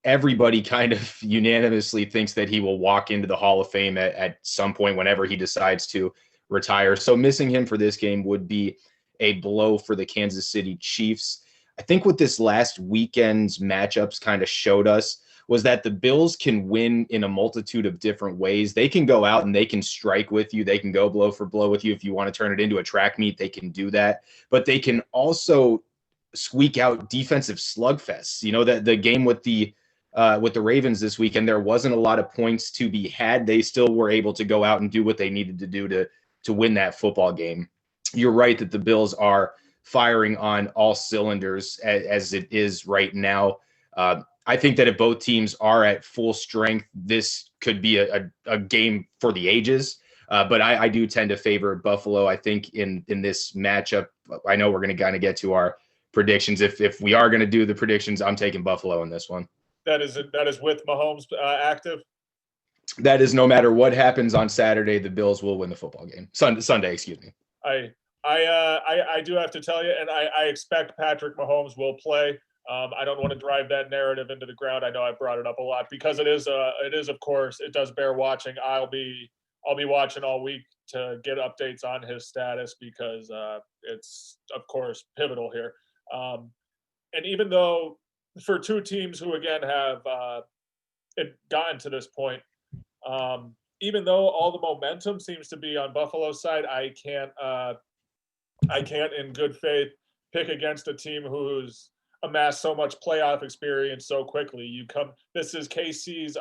everybody kind of unanimously thinks that he will walk into the Hall of Fame at some point whenever he decides to retire. So missing him for this game would be a blow for the Kansas City Chiefs. I think what this last weekend's matchups kind of showed us was that the Bills can win in a multitude of different ways. They can go out and they can strike with you. They can go blow for blow with you. If you want to turn it into a track meet, they can do that. But they can also squeak out defensive slugfests. That the game with the with the Ravens this weekend, there wasn't a lot of points to be had. They still were able to go out and do what they needed to do to win that football game. You're right that the Bills are firing on all cylinders as it is right now. I think that if both teams are at full strength, this could be a game for the ages. But I do tend to favor Buffalo. I think in this matchup, I know we're going to kind of get to our predictions. If we are going to do the predictions, I'm taking Buffalo in this one. That is with Mahomes active. That is no matter what happens on Saturday, the Bills will win the football game. Sunday, excuse me. I do have to tell you, and I expect Patrick Mahomes will play. I don't want to drive that narrative into the ground. I know I brought it up a lot because it is of course it does bear watching. I'll be watching all week to get updates on his status because it's of course pivotal here. And even though for two teams who again have gotten to this point, even though all the momentum seems to be on Buffalo's side, I can't in good faith pick against a team who's amassed so much playoff experience so quickly. This is KC's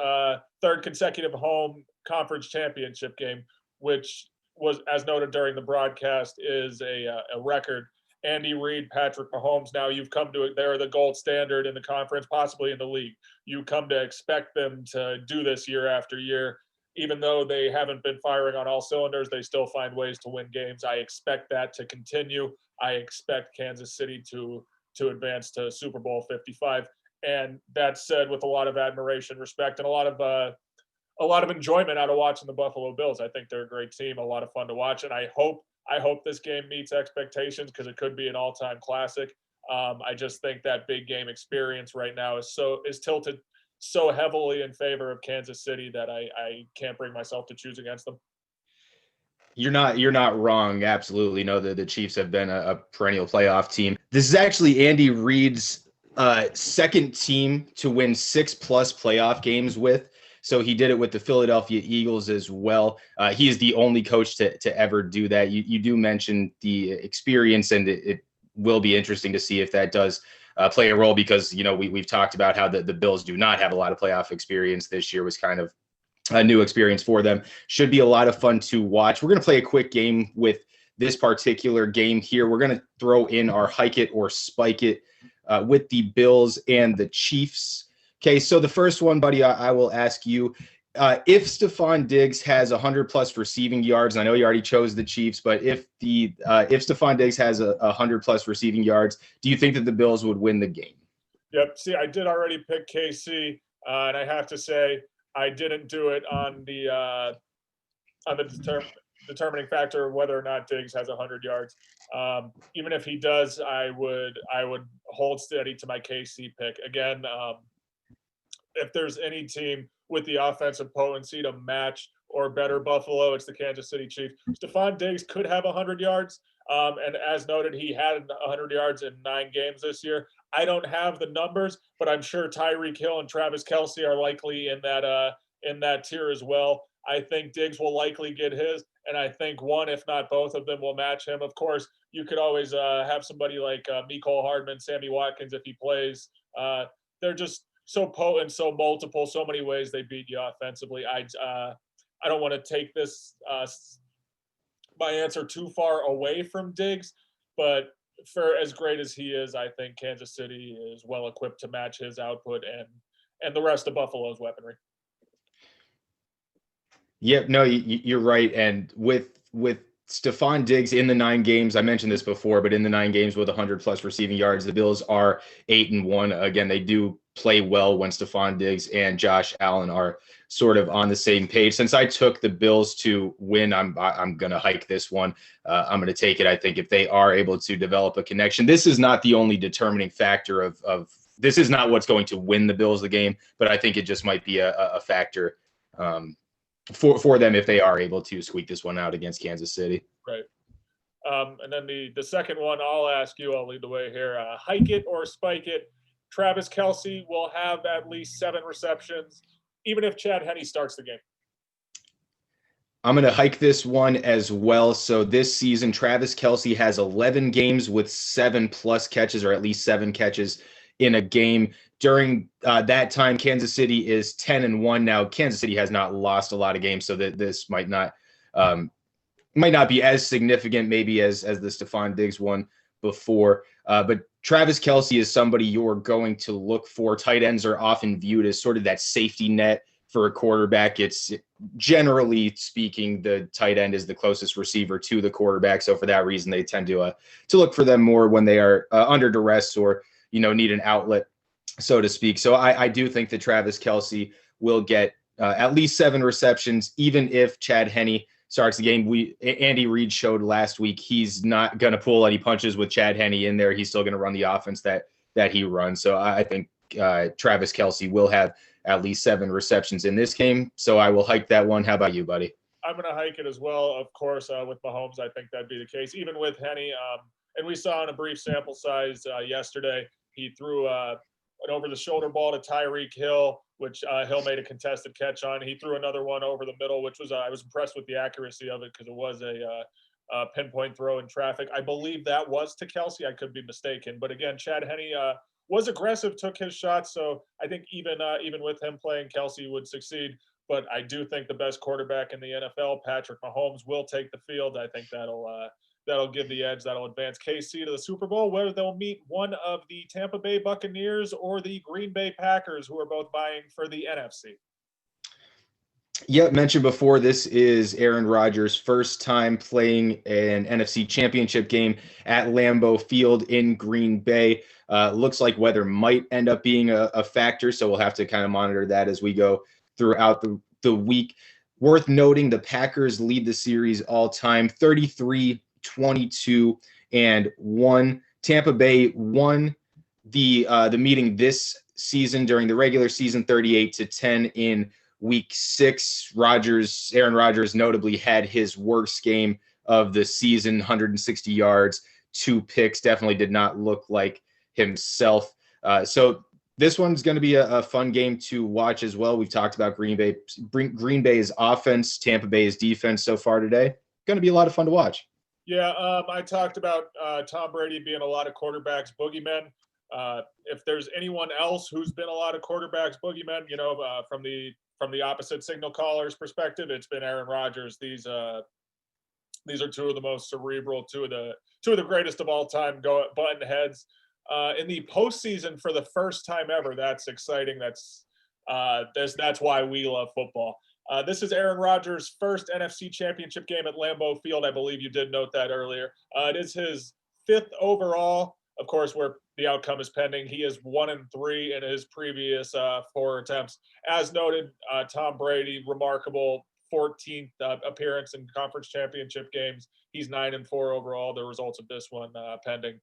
third consecutive home conference championship game, which was, as noted during the broadcast, is a record. Andy Reid, Patrick Mahomes, now you've come to it. They're the gold standard in the conference, possibly in the league. You come to expect them to do this year after year. Even though they haven't been firing on all cylinders, they still find ways to win games. I expect that to continue. I expect Kansas City to advance to Super Bowl 55. And that said, with a lot of admiration, respect, and a lot of enjoyment out of watching the Buffalo Bills. I think they're a great team, a lot of fun to watch, and I hope this game meets expectations because it could be an all-time classic. I just think that big game experience right now is tilted so heavily in favor of Kansas City that I can't bring myself to choose against them. You're not wrong. Absolutely. No, the Chiefs have been a perennial playoff team. This is actually Andy Reid's second team to win 6+ playoff games with. So he did it with the Philadelphia Eagles as well. He is the only coach to ever do that. You do mention the experience, and it will be interesting to see if that does play a role because, we've talked about how the Bills do not have a lot of playoff experience. This year was kind of a new experience for them. Should be a lot of fun to watch. We're going to play a quick game with this particular game here. We're going to throw in our hike it or spike it with the Bills and the Chiefs. Okay, so the first one, buddy, I will ask you, if Stephon Diggs has 100+ receiving yards, I know you already chose the Chiefs, but if Stephon Diggs has 100+ receiving yards, do you think that the Bills would win the game? Yep. See, I did already pick KC, and I have to say I didn't do it on the determining factor of whether or not Diggs has 100 yards. Even if he does, I would hold steady to my KC pick again. If there's any team with the offensive potency to match or better Buffalo, it's the Kansas City Chiefs. Stephon Diggs could have 100 yards. And as noted, he had 100 yards in 9 games this year. I don't have the numbers, but I'm sure Tyreek Hill and Travis Kelce are likely in that tier as well. I think Diggs will likely get his, and I think one, if not both of them, will match him. Of course, you could always have somebody like Mecole Hardman, Sammy Watkins if he plays. They're just so potent, so multiple, so many ways they beat you offensively. I don't want to take this my answer too far away from Diggs, but for as great as he is, I think Kansas City is well equipped to match his output and the rest of Buffalo's weaponry. Yep, no, you're right. And with Stephon Diggs in the 9 games, I mentioned this before, but in the 9 games with 100+ receiving yards, the Bills are 8-1. Again, they do play well when Stephon Diggs and Josh Allen are sort of on the same page. Since I took the Bills to win, I'm going to hike this one. I'm going to take it. I think if they are able to develop a connection, this is not the only determining factor of this is not what's going to win the Bills the game, but I think it just might be a factor for them if they are able to squeak this one out against Kansas City. Right. And then the second one, I'll ask you, I'll lead the way here. Hike it or spike it. Travis Kelce will have at least 7 receptions, even if Chad Henne starts the game. I'm going to hike this one as well. So this season, Travis Kelce has 11 games with 7+ catches, or at least 7 catches in a game. During that time, Kansas City is 10-1. Now, Kansas City has not lost a lot of games, so that this might not be as significant maybe as the Stephon Diggs one before. But Travis Kelce is somebody you're going to look for. Tight ends are often viewed as sort of that safety net for a quarterback. It's generally speaking, the tight end is the closest receiver to the quarterback. So for that reason, they tend to look for them more when they are under duress or, need an outlet, so to speak. So I do think that Travis Kelce will get at least 7 receptions, even if Chad Henne starts the game. Andy Reid showed last week he's not going to pull any punches with Chad Henne in there. He's still going to run the offense that he runs. So I think Travis Kelce will have at least 7 receptions in this game. So I will hike that one. How about you, buddy? I'm going to hike it as well. Of course, with Mahomes, I think that'd be the case. Even with Henne, and we saw in a brief sample size yesterday, he threw an over-the-shoulder ball to Tyreek Hill, which Hill made a contested catch on. He threw another one over the middle, which was I was impressed with the accuracy of it because it was a pinpoint throw in traffic. I believe that was to Kelce. I could be mistaken. But again, Chad Henne was aggressive, took his shots. So I think even with him playing, Kelce would succeed. But I do think the best quarterback in the NFL, Patrick Mahomes, will take the field. I think that'll give the edge. That'll advance KC to the Super Bowl, where they'll meet one of the Tampa Bay Buccaneers or the Green Bay Packers, who are both vying for the NFC. Yeah, mentioned before, this is Aaron Rodgers' first time playing an NFC Championship game at Lambeau Field in Green Bay. Looks like weather might end up being a factor, so we'll have to kind of monitor that as we go throughout the week. Worth noting, the Packers lead the series all time 33-22-1. Tampa Bay won the meeting this season during the regular season 38-10 in Week 6. Aaron Rodgers notably had his worst game of the season, 160 yards, 2 picks. Definitely did not look like himself. So this one's going to be a fun game to watch as well. We've talked about Green Bay's offense, Tampa Bay's defense so far today. Going to be a lot of fun to watch. Yeah, I talked about Tom Brady being a lot of quarterbacks boogeymen. If there's anyone else who's been a lot of quarterbacks boogeymen, from the opposite signal caller's perspective, it's been Aaron Rodgers. These are 2 of the most cerebral, 2 of the greatest of all time button heads. In the postseason for the first time ever. That's exciting. That's why we love football. This is Aaron Rodgers' first NFC Championship game at Lambeau Field. I believe you did note that earlier. It is his 5th overall. Of course, where the outcome is pending. He is 1-3 in his previous 4 attempts. As noted, Tom Brady, remarkable 14th appearance in conference championship games. He's 9-4 overall. The results of this one pending.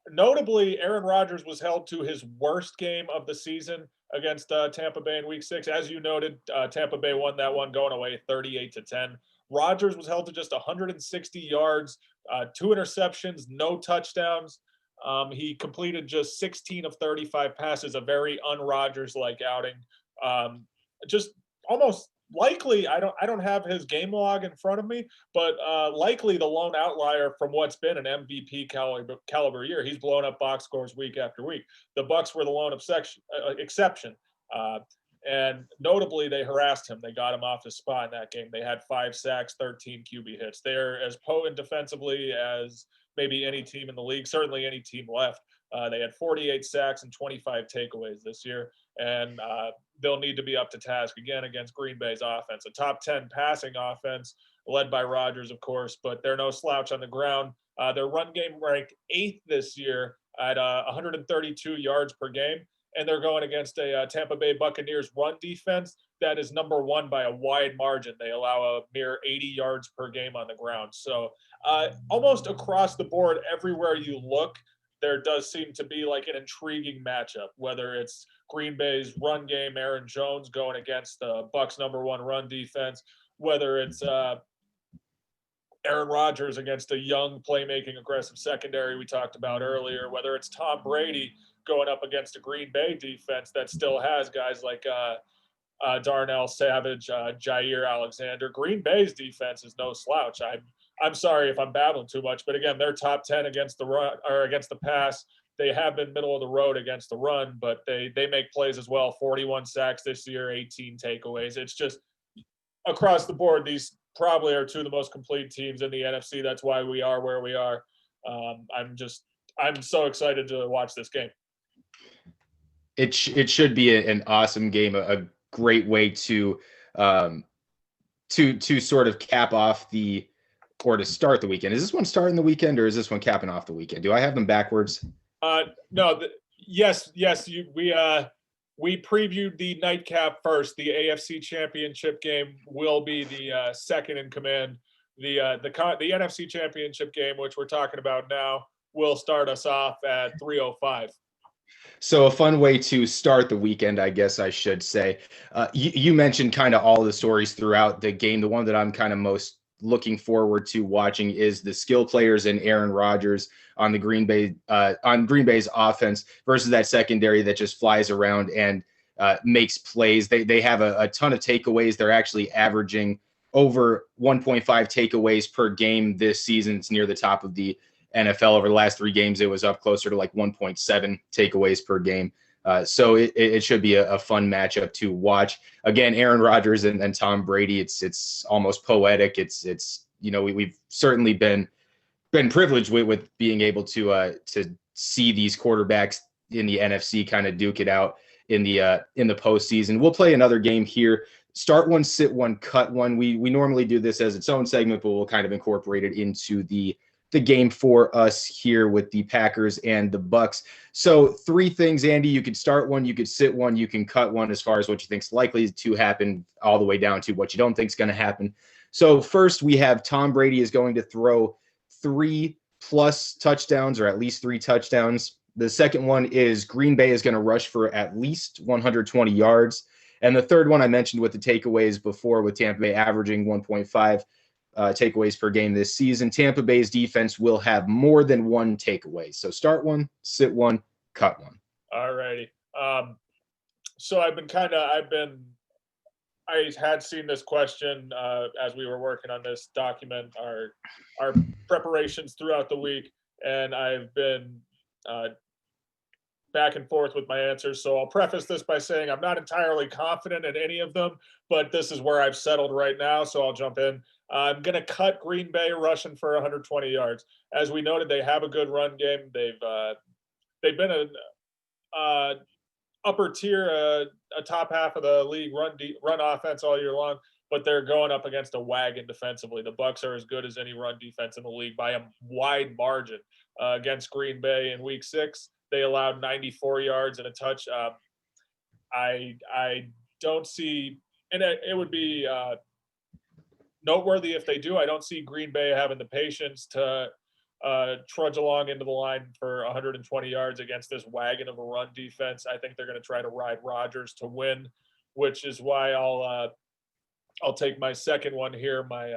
Notably, Aaron Rodgers was held to his worst game of the season against Tampa Bay in Week 6. As you noted, Tampa Bay won that one going away 38-10. Rodgers was held to just 160 yards, 2 interceptions, no touchdowns. He completed just 16 of 35 passes, a very un-Rodgers-like outing. Just almost likely, I don't have his game log in front of me, but likely the lone outlier from what's been an MVP caliber year. He's blown up box scores week after week. The Bucs were the lone exception. And notably, they harassed him. They got him off his spot in that game. They had 5 sacks, 13 QB hits. They're as potent defensively as maybe any team in the league, certainly any team left. They had 48 sacks and 25 takeaways this year, and they'll need to be up to task again against Green Bay's offense, a top 10 passing offense led by Rodgers, of course, but they're no slouch on the ground. Their run game ranked 8th this year at 132 yards per game, and they're going against a Tampa Bay Buccaneers run defense that is number 1 by a wide margin. They allow a mere 80 yards per game on the ground. So almost across the board, everywhere you look, there does seem to be like an intriguing matchup, whether it's Green Bay's run game, Aaron Jones going against the Bucs' number 1 run defense, whether it's Aaron Rodgers against a young playmaking aggressive secondary we talked about earlier, whether it's Tom Brady going up against a Green Bay defense that still has guys like Darnell Savage, Jair Alexander. Green Bay's defense is no slouch. I'm sorry if I'm babbling too much, but again, they're top 10 against the run or against the pass. They have been middle of the road against the run, but they make plays as well. 41 sacks this year, 18 takeaways. It's just across the board, these probably are two of the most complete teams in the NFC. That's why we are where we are. I'm so excited to watch this game. It should be an awesome game, a great way to sort of cap off or to start the weekend. Is this one starting the weekend or is this one capping off the weekend? Do I have them backwards? No. Yes. We previewed the nightcap first. The AFC Championship game will be the second in command. The NFC Championship game, which we're talking about now, will start us off at 3:05. So a fun way to start the weekend, I guess I should say. You mentioned kind of all the stories throughout the game. The one that I'm kind of most looking forward to watching is the skill players and Aaron Rodgers on the Green Bay's offense versus that secondary that just flies around and makes plays. They have a ton of takeaways. They're actually averaging over 1.5 takeaways per game this season. It's near the top of the NFL. Over the last 3 games, it was up closer to like 1.7 takeaways per game. So it should be a fun matchup to watch. Again, Aaron Rodgers and Tom Brady. It's almost poetic. It's we've certainly been privileged with being able to see these quarterbacks in the NFC kind of duke it out in the postseason. We'll play another game here. Start one, sit one, cut one. We normally do this as its own segment, but we'll kind of incorporate it into the game for us here with the Packers and the Bucks. So 3 things, Andy. You could start one, you could sit one, you can cut one as far as what you think is likely to happen, all the way down to what you don't think is going to happen. So first, we have Tom Brady is going to throw 3+ touchdowns, or at least 3 touchdowns. The second one is Green Bay is going to rush for at least 120 yards. And the third one I mentioned with the takeaways before, with Tampa Bay averaging 1.5 takeaways per game this season. Tampa Bay's defense will have more than 1 takeaway. So start one, sit one, cut one. All righty. So I had seen this question as we were working on this document, our preparations throughout the week, and I've been back and forth with my answers. So I'll preface this by saying I'm not entirely confident in any of them, but this is where I've settled right now. So I'll jump in. I'm going to cut Green Bay rushing for 120 yards. As we noted, they have a good run game. They've been an upper tier, a top half of the league run offense all year long, but they're going up against a wagon defensively. The Bucks are as good as any run defense in the league by a wide margin. Against Green Bay in Week 6, they allowed 94 yards and a touch. I don't see, and it would be noteworthy if they do. I don't see Green Bay having the patience to trudge along into the line for 120 yards against this wagon of a run defense. I think they're going to try to ride Rodgers to win, which is why I'll take my second one here. My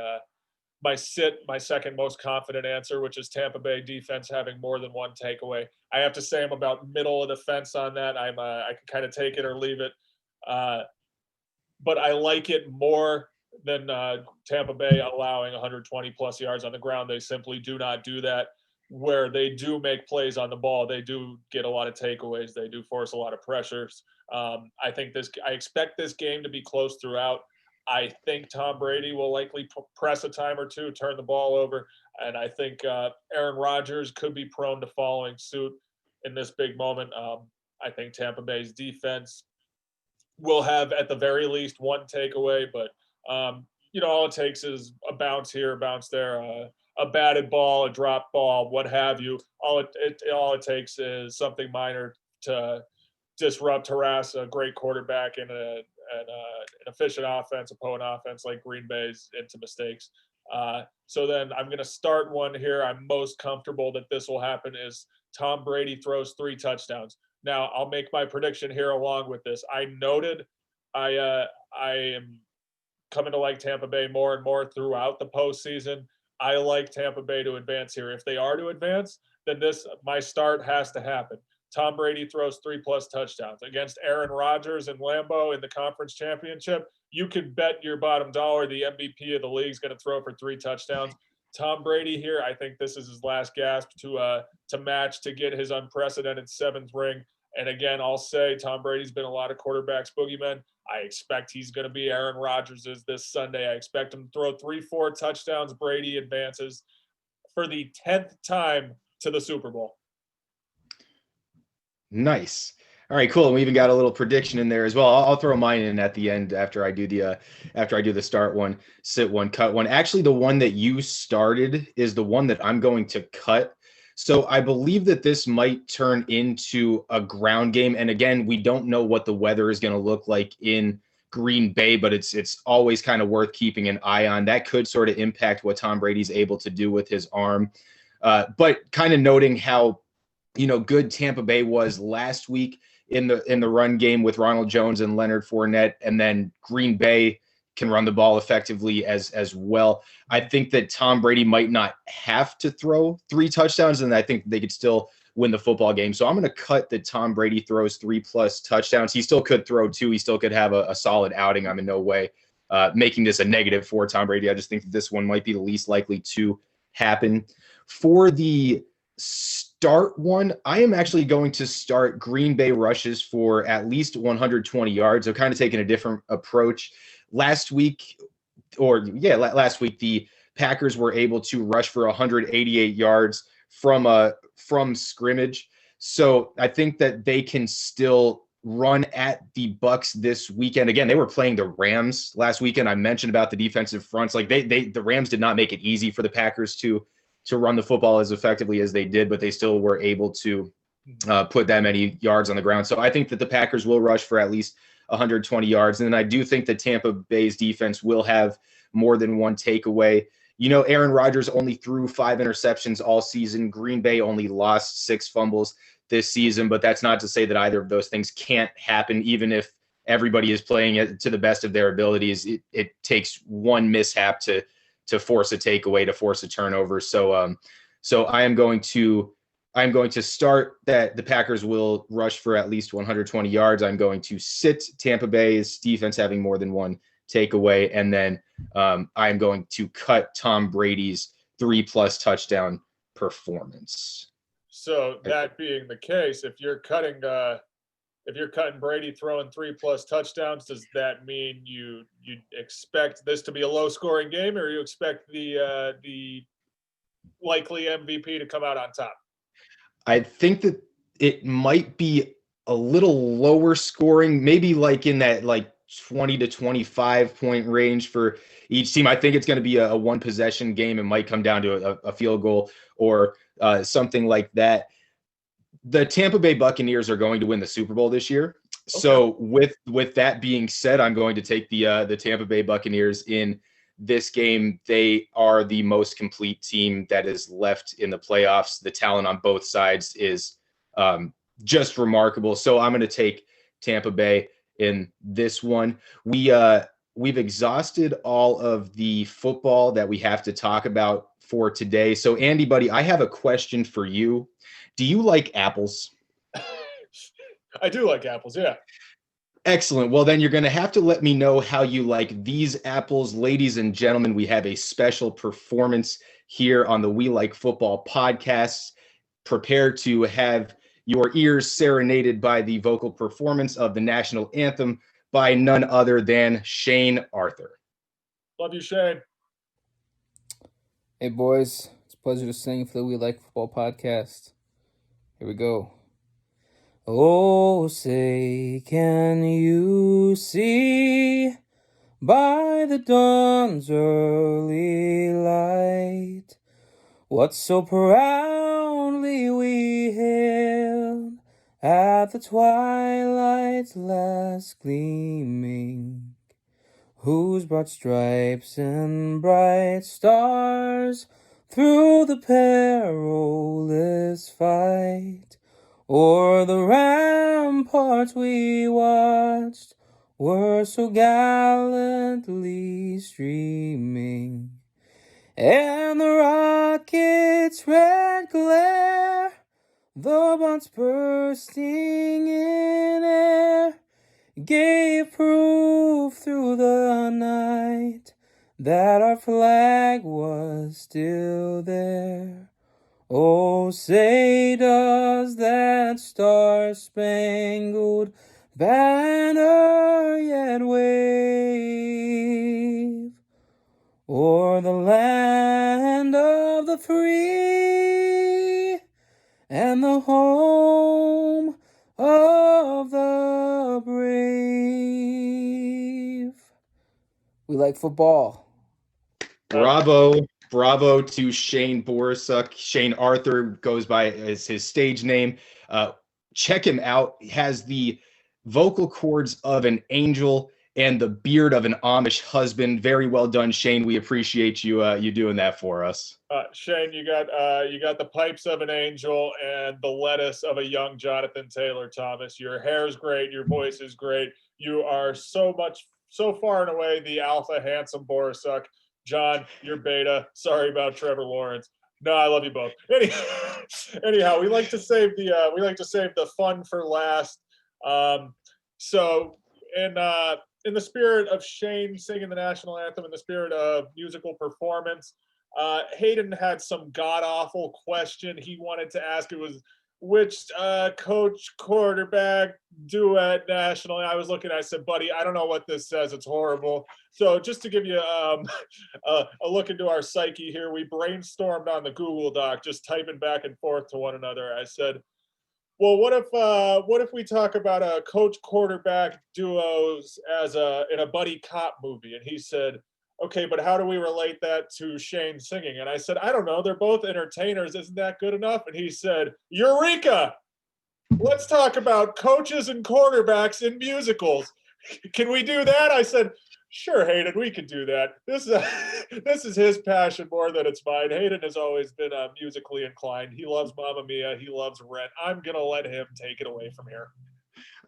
second most confident answer, which is Tampa Bay defense having more than 1 takeaway. I have to say I'm about middle of the fence on that. I can kind of take it or leave it, but I like it more than Tampa Bay allowing 120 plus yards on the ground. They simply do not do that. Where they do make plays on the ball, they do get a lot of takeaways. They do force a lot of pressures. I expect this game to be close throughout. I think Tom Brady will likely press a time or two, turn the ball over, and I think Aaron Rodgers could be prone to following suit in this big moment. I think Tampa Bay's defense will have at the very least 1 takeaway, but all it takes is a bounce here, a bounce there, a batted ball, a drop ball, what have you. All it takes is something minor to disrupt, harass a great quarterback and an efficient offense, opponent offense like Green Bay's into mistakes. So then I'm going to start one here. I'm most comfortable that this will happen is Tom Brady throws 3 touchdowns. Now I'll make my prediction here along with this. I noted I am coming to like Tampa Bay more and more throughout the postseason. I like Tampa Bay to advance here. If they are to advance, then my start has to happen. Tom Brady throws 3+ touchdowns against Aaron Rodgers and Lambeau in the conference championship. You could bet your bottom dollar the MVP of the league is going to throw for 3 touchdowns. Tom Brady here, I think this is his last gasp to match to get his unprecedented 7th ring. And again, I'll say Tom Brady's been a lot of quarterbacks boogeyman. I expect he's going to be Aaron Rodgers this Sunday. I expect him to throw 3-4 touchdowns. Brady advances for the 10th time to the Super Bowl. Nice. All right, cool. And we even got a little prediction in there as well. I'll throw mine in at the end after I do the start one, sit one, cut one. Actually, the one that you started is the one that I'm going to cut. So I believe that this might turn into a ground game. And again, we don't know what the weather is going to look like in Green Bay, but it's always kind of worth keeping an eye on. That could sort of impact what Tom Brady's able to do with his arm. But kind of noting how, good Tampa Bay was last week in the run game with Ronald Jones and Leonard Fournette, and then Green Bay can run the ball effectively as well. I think that Tom Brady might not have to throw 3 touchdowns, and I think they could still win the football game. So I'm going to cut that Tom Brady throws 3+ touchdowns. He still could throw 2. He still could have a solid outing. I'm in no way making this a negative for Tom Brady. I just think that this one might be the least likely to happen. For the start one, I am actually going to start Green Bay rushes for at least 120 yards. I'm kind of taking a different approach. Last week, the Packers were able to rush for 188 yards from scrimmage. So I think that they can still run at the Bucs this weekend. Again, they were playing the Rams last weekend. I mentioned about the defensive fronts. Like the Rams did not make it easy for the Packers to run the football as effectively as they did, but they still were able to put that many yards on the ground. So I think that the Packers will rush for at least 120 yards. And then I do think that Tampa Bay's defense will have more than one takeaway. Aaron Rodgers only threw 5 interceptions all season. Green Bay only lost 6 fumbles this season, but that's not to say that either of those things can't happen, even if everybody is playing it to the best of their abilities. It takes one mishap to force a takeaway, to force a turnover. So I am going to start that the Packers will rush for at least 120 yards. I'm going to sit Tampa Bay's defense having more than one takeaway, and then I'm going to cut Tom Brady's 3+ touchdown performance. So that being the case, if you're cutting Brady throwing 3+ touchdowns, does that mean you expect this to be a low-scoring game, or you expect the likely MVP to come out on top? I think that it might be a little lower scoring, maybe like in that 20 to 25 point range for each team. I think it's going to be a one possession game. It might come down to a field goal or something like that. The Tampa Bay Buccaneers are going to win the Super Bowl this year. Okay. So with that being said, I'm going to take the Tampa Bay Buccaneers in this game. They are the most complete team that is left in the playoffs. The talent on both sides is just remarkable. So I'm going to take Tampa Bay in this one. We've exhausted all of the football that we have to talk about for today. So Andy, buddy, I have a question for you. Do you like apples? I do like apples, yeah. Excellent. Well, then you're going to have to let me know how you like these apples. Ladies and gentlemen, we have a special performance here on the We Like Football podcast. Prepare to have your ears serenaded by the vocal performance of the national anthem by none other than Shane Arthur. Love you, Shane. Hey, boys. It's a pleasure to sing for the We Like Football podcast. Here we go. Oh, say, can you see by the dawn's early light what so proudly we hailed at the twilight's last gleaming, whose broad stripes and bright stars through the perilous fight o'er the ramparts we watched were so gallantly streaming, and the rocket's red glare, the bombs bursting in air, gave proof through the night that our flag was still there. Oh, say does that star-spangled banner yet wave o'er the land of the free and the home of the brave? We like football. Bravo to Shane Borisuk. Shane Arthur goes by as his stage name. Check him out. He has the vocal cords of an angel and the beard of an Amish husband. Very well done, Shane. We appreciate you doing that for us. Shane, you got the pipes of an angel and the lettuce of a young Jonathan Taylor Thomas. Your hair's great. Your voice is great. You are so far and away the alpha handsome Borisuk. John, you're beta. Sorry about Trevor Lawrence. No, I love you both. Anyhow, we like to save the fun for last. So in the spirit of Shane singing the national anthem, in the spirit of musical performance, Hayden had some god-awful question he wanted to ask. It was, which coach quarterback duet nationally? I was looking, I said, buddy, I don't know what this says. It's horrible. So just to give you a look into our psyche here, we brainstormed on the Google Doc, just typing back and forth to one another. I said, well, what if we talk about a coach quarterback duos in a buddy cop movie? And he said, okay, but how do we relate that to Shane singing? And I said, I don't know. They're both entertainers. Isn't that good enough? And he said, Eureka! Let's talk about coaches and quarterbacks in musicals. Can we do that? I said, sure, Hayden, we can do that. This is his passion more than it's mine. Hayden has always been musically inclined. He loves Mamma Mia. He loves Rent. I'm going to let him take it away from here.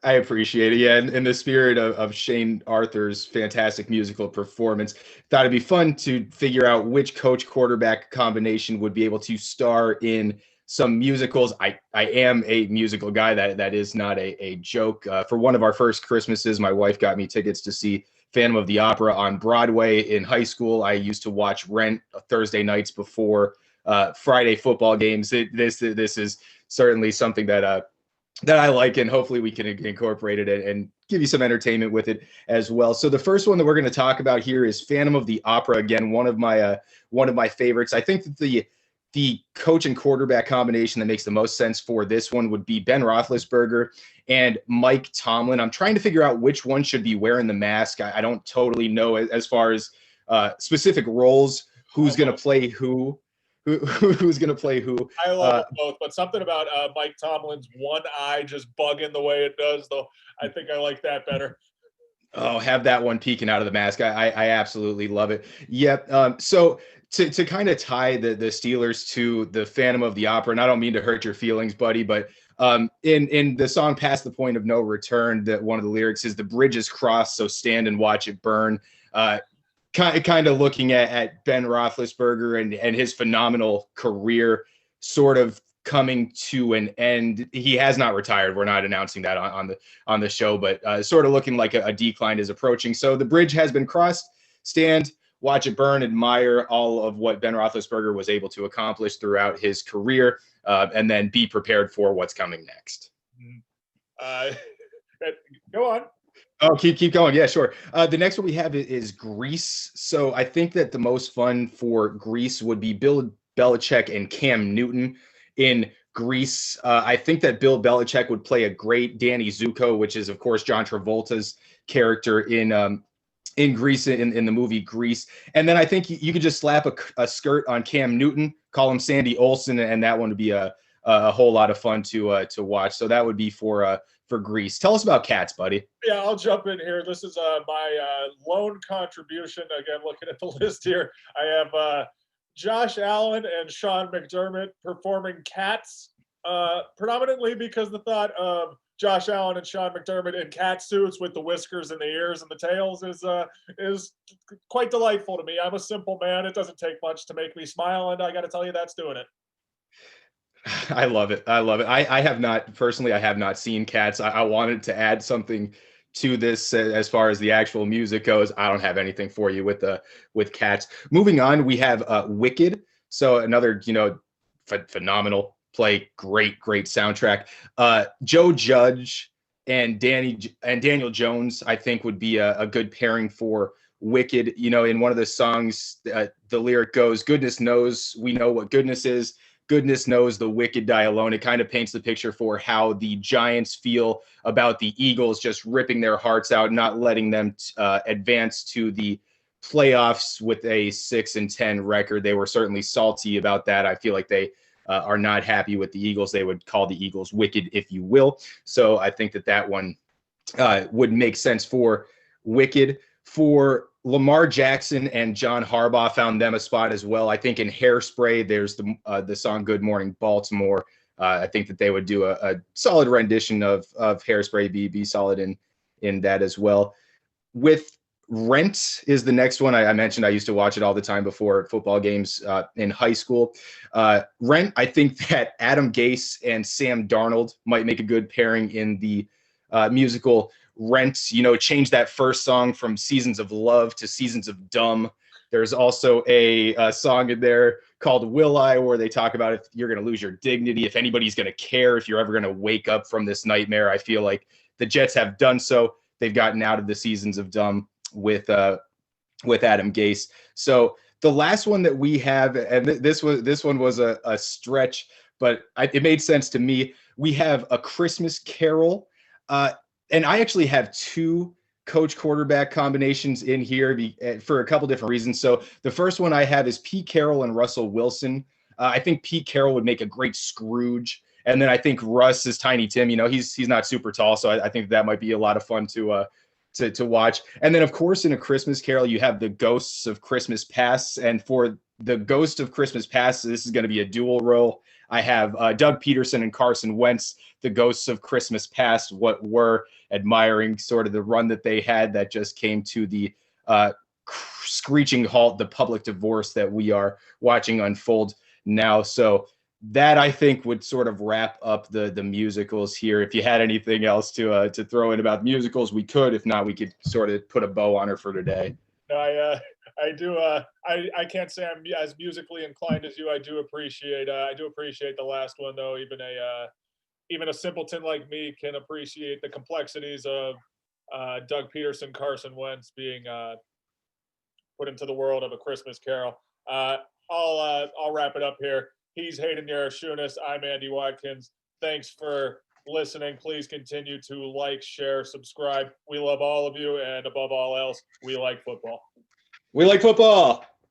I appreciate it. Yeah, in the spirit of Shane Arthur's fantastic musical performance, thought it'd be fun to figure out which coach quarterback combination would be able to star in some musicals. I am a musical guy. That is not a joke. For one of our first Christmases, my wife got me tickets to see Phantom of the Opera on Broadway. In high school, I used to watch Rent Thursday nights before Friday football games. This is certainly something that I like, and hopefully we can incorporate it and give you some entertainment with it as well. So the first one that we're going to talk about here is Phantom of the Opera. Again, one of my favorites. I think that the coach and quarterback combination that makes the most sense for this one would be Ben Roethlisberger and Mike Tomlin. I'm trying to figure out which one should be wearing the mask. I don't totally know as far as specific roles, who's going to play who. Who's going to play who. I love both, but something about Mike Tomlin's one eye just bugging the way it does, though, I think I like that better. Oh, have that one peeking out of the mask. I absolutely love it. Yep. So to kind of tie the Steelers to the Phantom of the Opera, and I don't mean to hurt your feelings, buddy, but in the song Past the Point of No Return, that one of the lyrics is, the bridge is crossed, so stand and watch it burn. Kind of looking at Ben Roethlisberger and his phenomenal career sort of coming to an end. He has not retired. We're not announcing that on the show, but sort of looking like a decline is approaching. So the bridge has been crossed. Stand, watch it burn, admire all of what Ben Roethlisberger was able to accomplish throughout his career, and then be prepared for what's coming next. Go on. Oh, keep going. Yeah, sure. The next one we have is Grease. So I think that the most fun for Grease would be Bill Belichick and Cam Newton in Grease. I think that Bill Belichick would play a great Danny Zuko, which is, of course, John Travolta's character in Grease, in the movie Grease. And then I think you could just slap a skirt on Cam Newton, call him Sandy Olsen, and that one would be a whole lot of fun to watch. So that would be for Grease. Tell us about Cats, buddy. Yeah, I'll jump in here. This is my lone contribution. Again, looking at the list here, I have Josh Allen and Sean McDermott performing Cats, predominantly because the thought of Josh Allen and Sean McDermott in cat suits with the whiskers and the ears and the tails is quite delightful to me. I'm a simple man. It doesn't take much to make me smile, and I got to tell you, that's doing it. I love it. I have not seen Cats. I wanted to add something to this as far as the actual music goes. I don't have anything for you with Cats. Moving on, we have Wicked. So another, phenomenal play, great soundtrack. Joe Judge and Daniel Jones, I think, would be a good pairing for Wicked. In one of the songs, the lyric goes, "Goodness knows we know what goodness is. Goodness knows the wicked die alone." It kind of paints the picture for how the Giants feel about the Eagles just ripping their hearts out, not letting them advance to the playoffs with a 6-10 record. They were certainly salty about that. I feel like they are not happy with the Eagles. They would call the Eagles wicked, if you will. So I think that one would make sense for Wicked. For Lamar Jackson and John Harbaugh, found them a spot as well. I think in Hairspray, there's the song "Good Morning Baltimore." I think that they would do a solid rendition of Hairspray, be solid in that as well. With Rent is the next one. I mentioned I used to watch it all the time before football games in high school. Rent, I think that Adam Gase and Sam Darnold might make a good pairing in the musical Rent. Change that first song from Seasons of Love to Seasons of Dumb. There's also a song in there called Will I, where they talk about if you're going to lose your dignity, if anybody's going to care, if you're ever going to wake up from this nightmare. I feel like the Jets have done so. They've gotten out of the Seasons of Dumb with Adam Gase. So the last one that we have, and this one was a stretch, but it made sense to me. We have A Christmas Carol. And I actually have two coach quarterback combinations in here for a couple different reasons. So the first one I have is Pete Carroll and Russell Wilson. I think Pete Carroll would make a great Scrooge. And then I think Russ is Tiny Tim. He's not super tall, so I think that might be a lot of fun to watch. And then, of course, in A Christmas Carol, you have the Ghosts of Christmas Past. And for the Ghost of Christmas Past, this is going to be a dual role. I have Doug Peterson and Carson Wentz, the Ghosts of Christmas Past, what we're admiring sort of the run that they had that just came to the screeching halt, the public divorce that we are watching unfold now. So that, I think, would sort of wrap up the musicals here. If you had anything else to throw in about musicals, we could. If not, we could sort of put a bow on her for today. No, I do. I can't say I'm as musically inclined as you. I do appreciate the last one, though. Even a simpleton like me can appreciate the complexities of Doug Peterson, Carson Wentz being put into the world of A Christmas Carol. I'll wrap it up here. He's Hayden Yarashunas. I'm Andy Watkins. Thanks for listening. Please continue to like, share, subscribe. We love all of you, and above all else, we like football. We like football.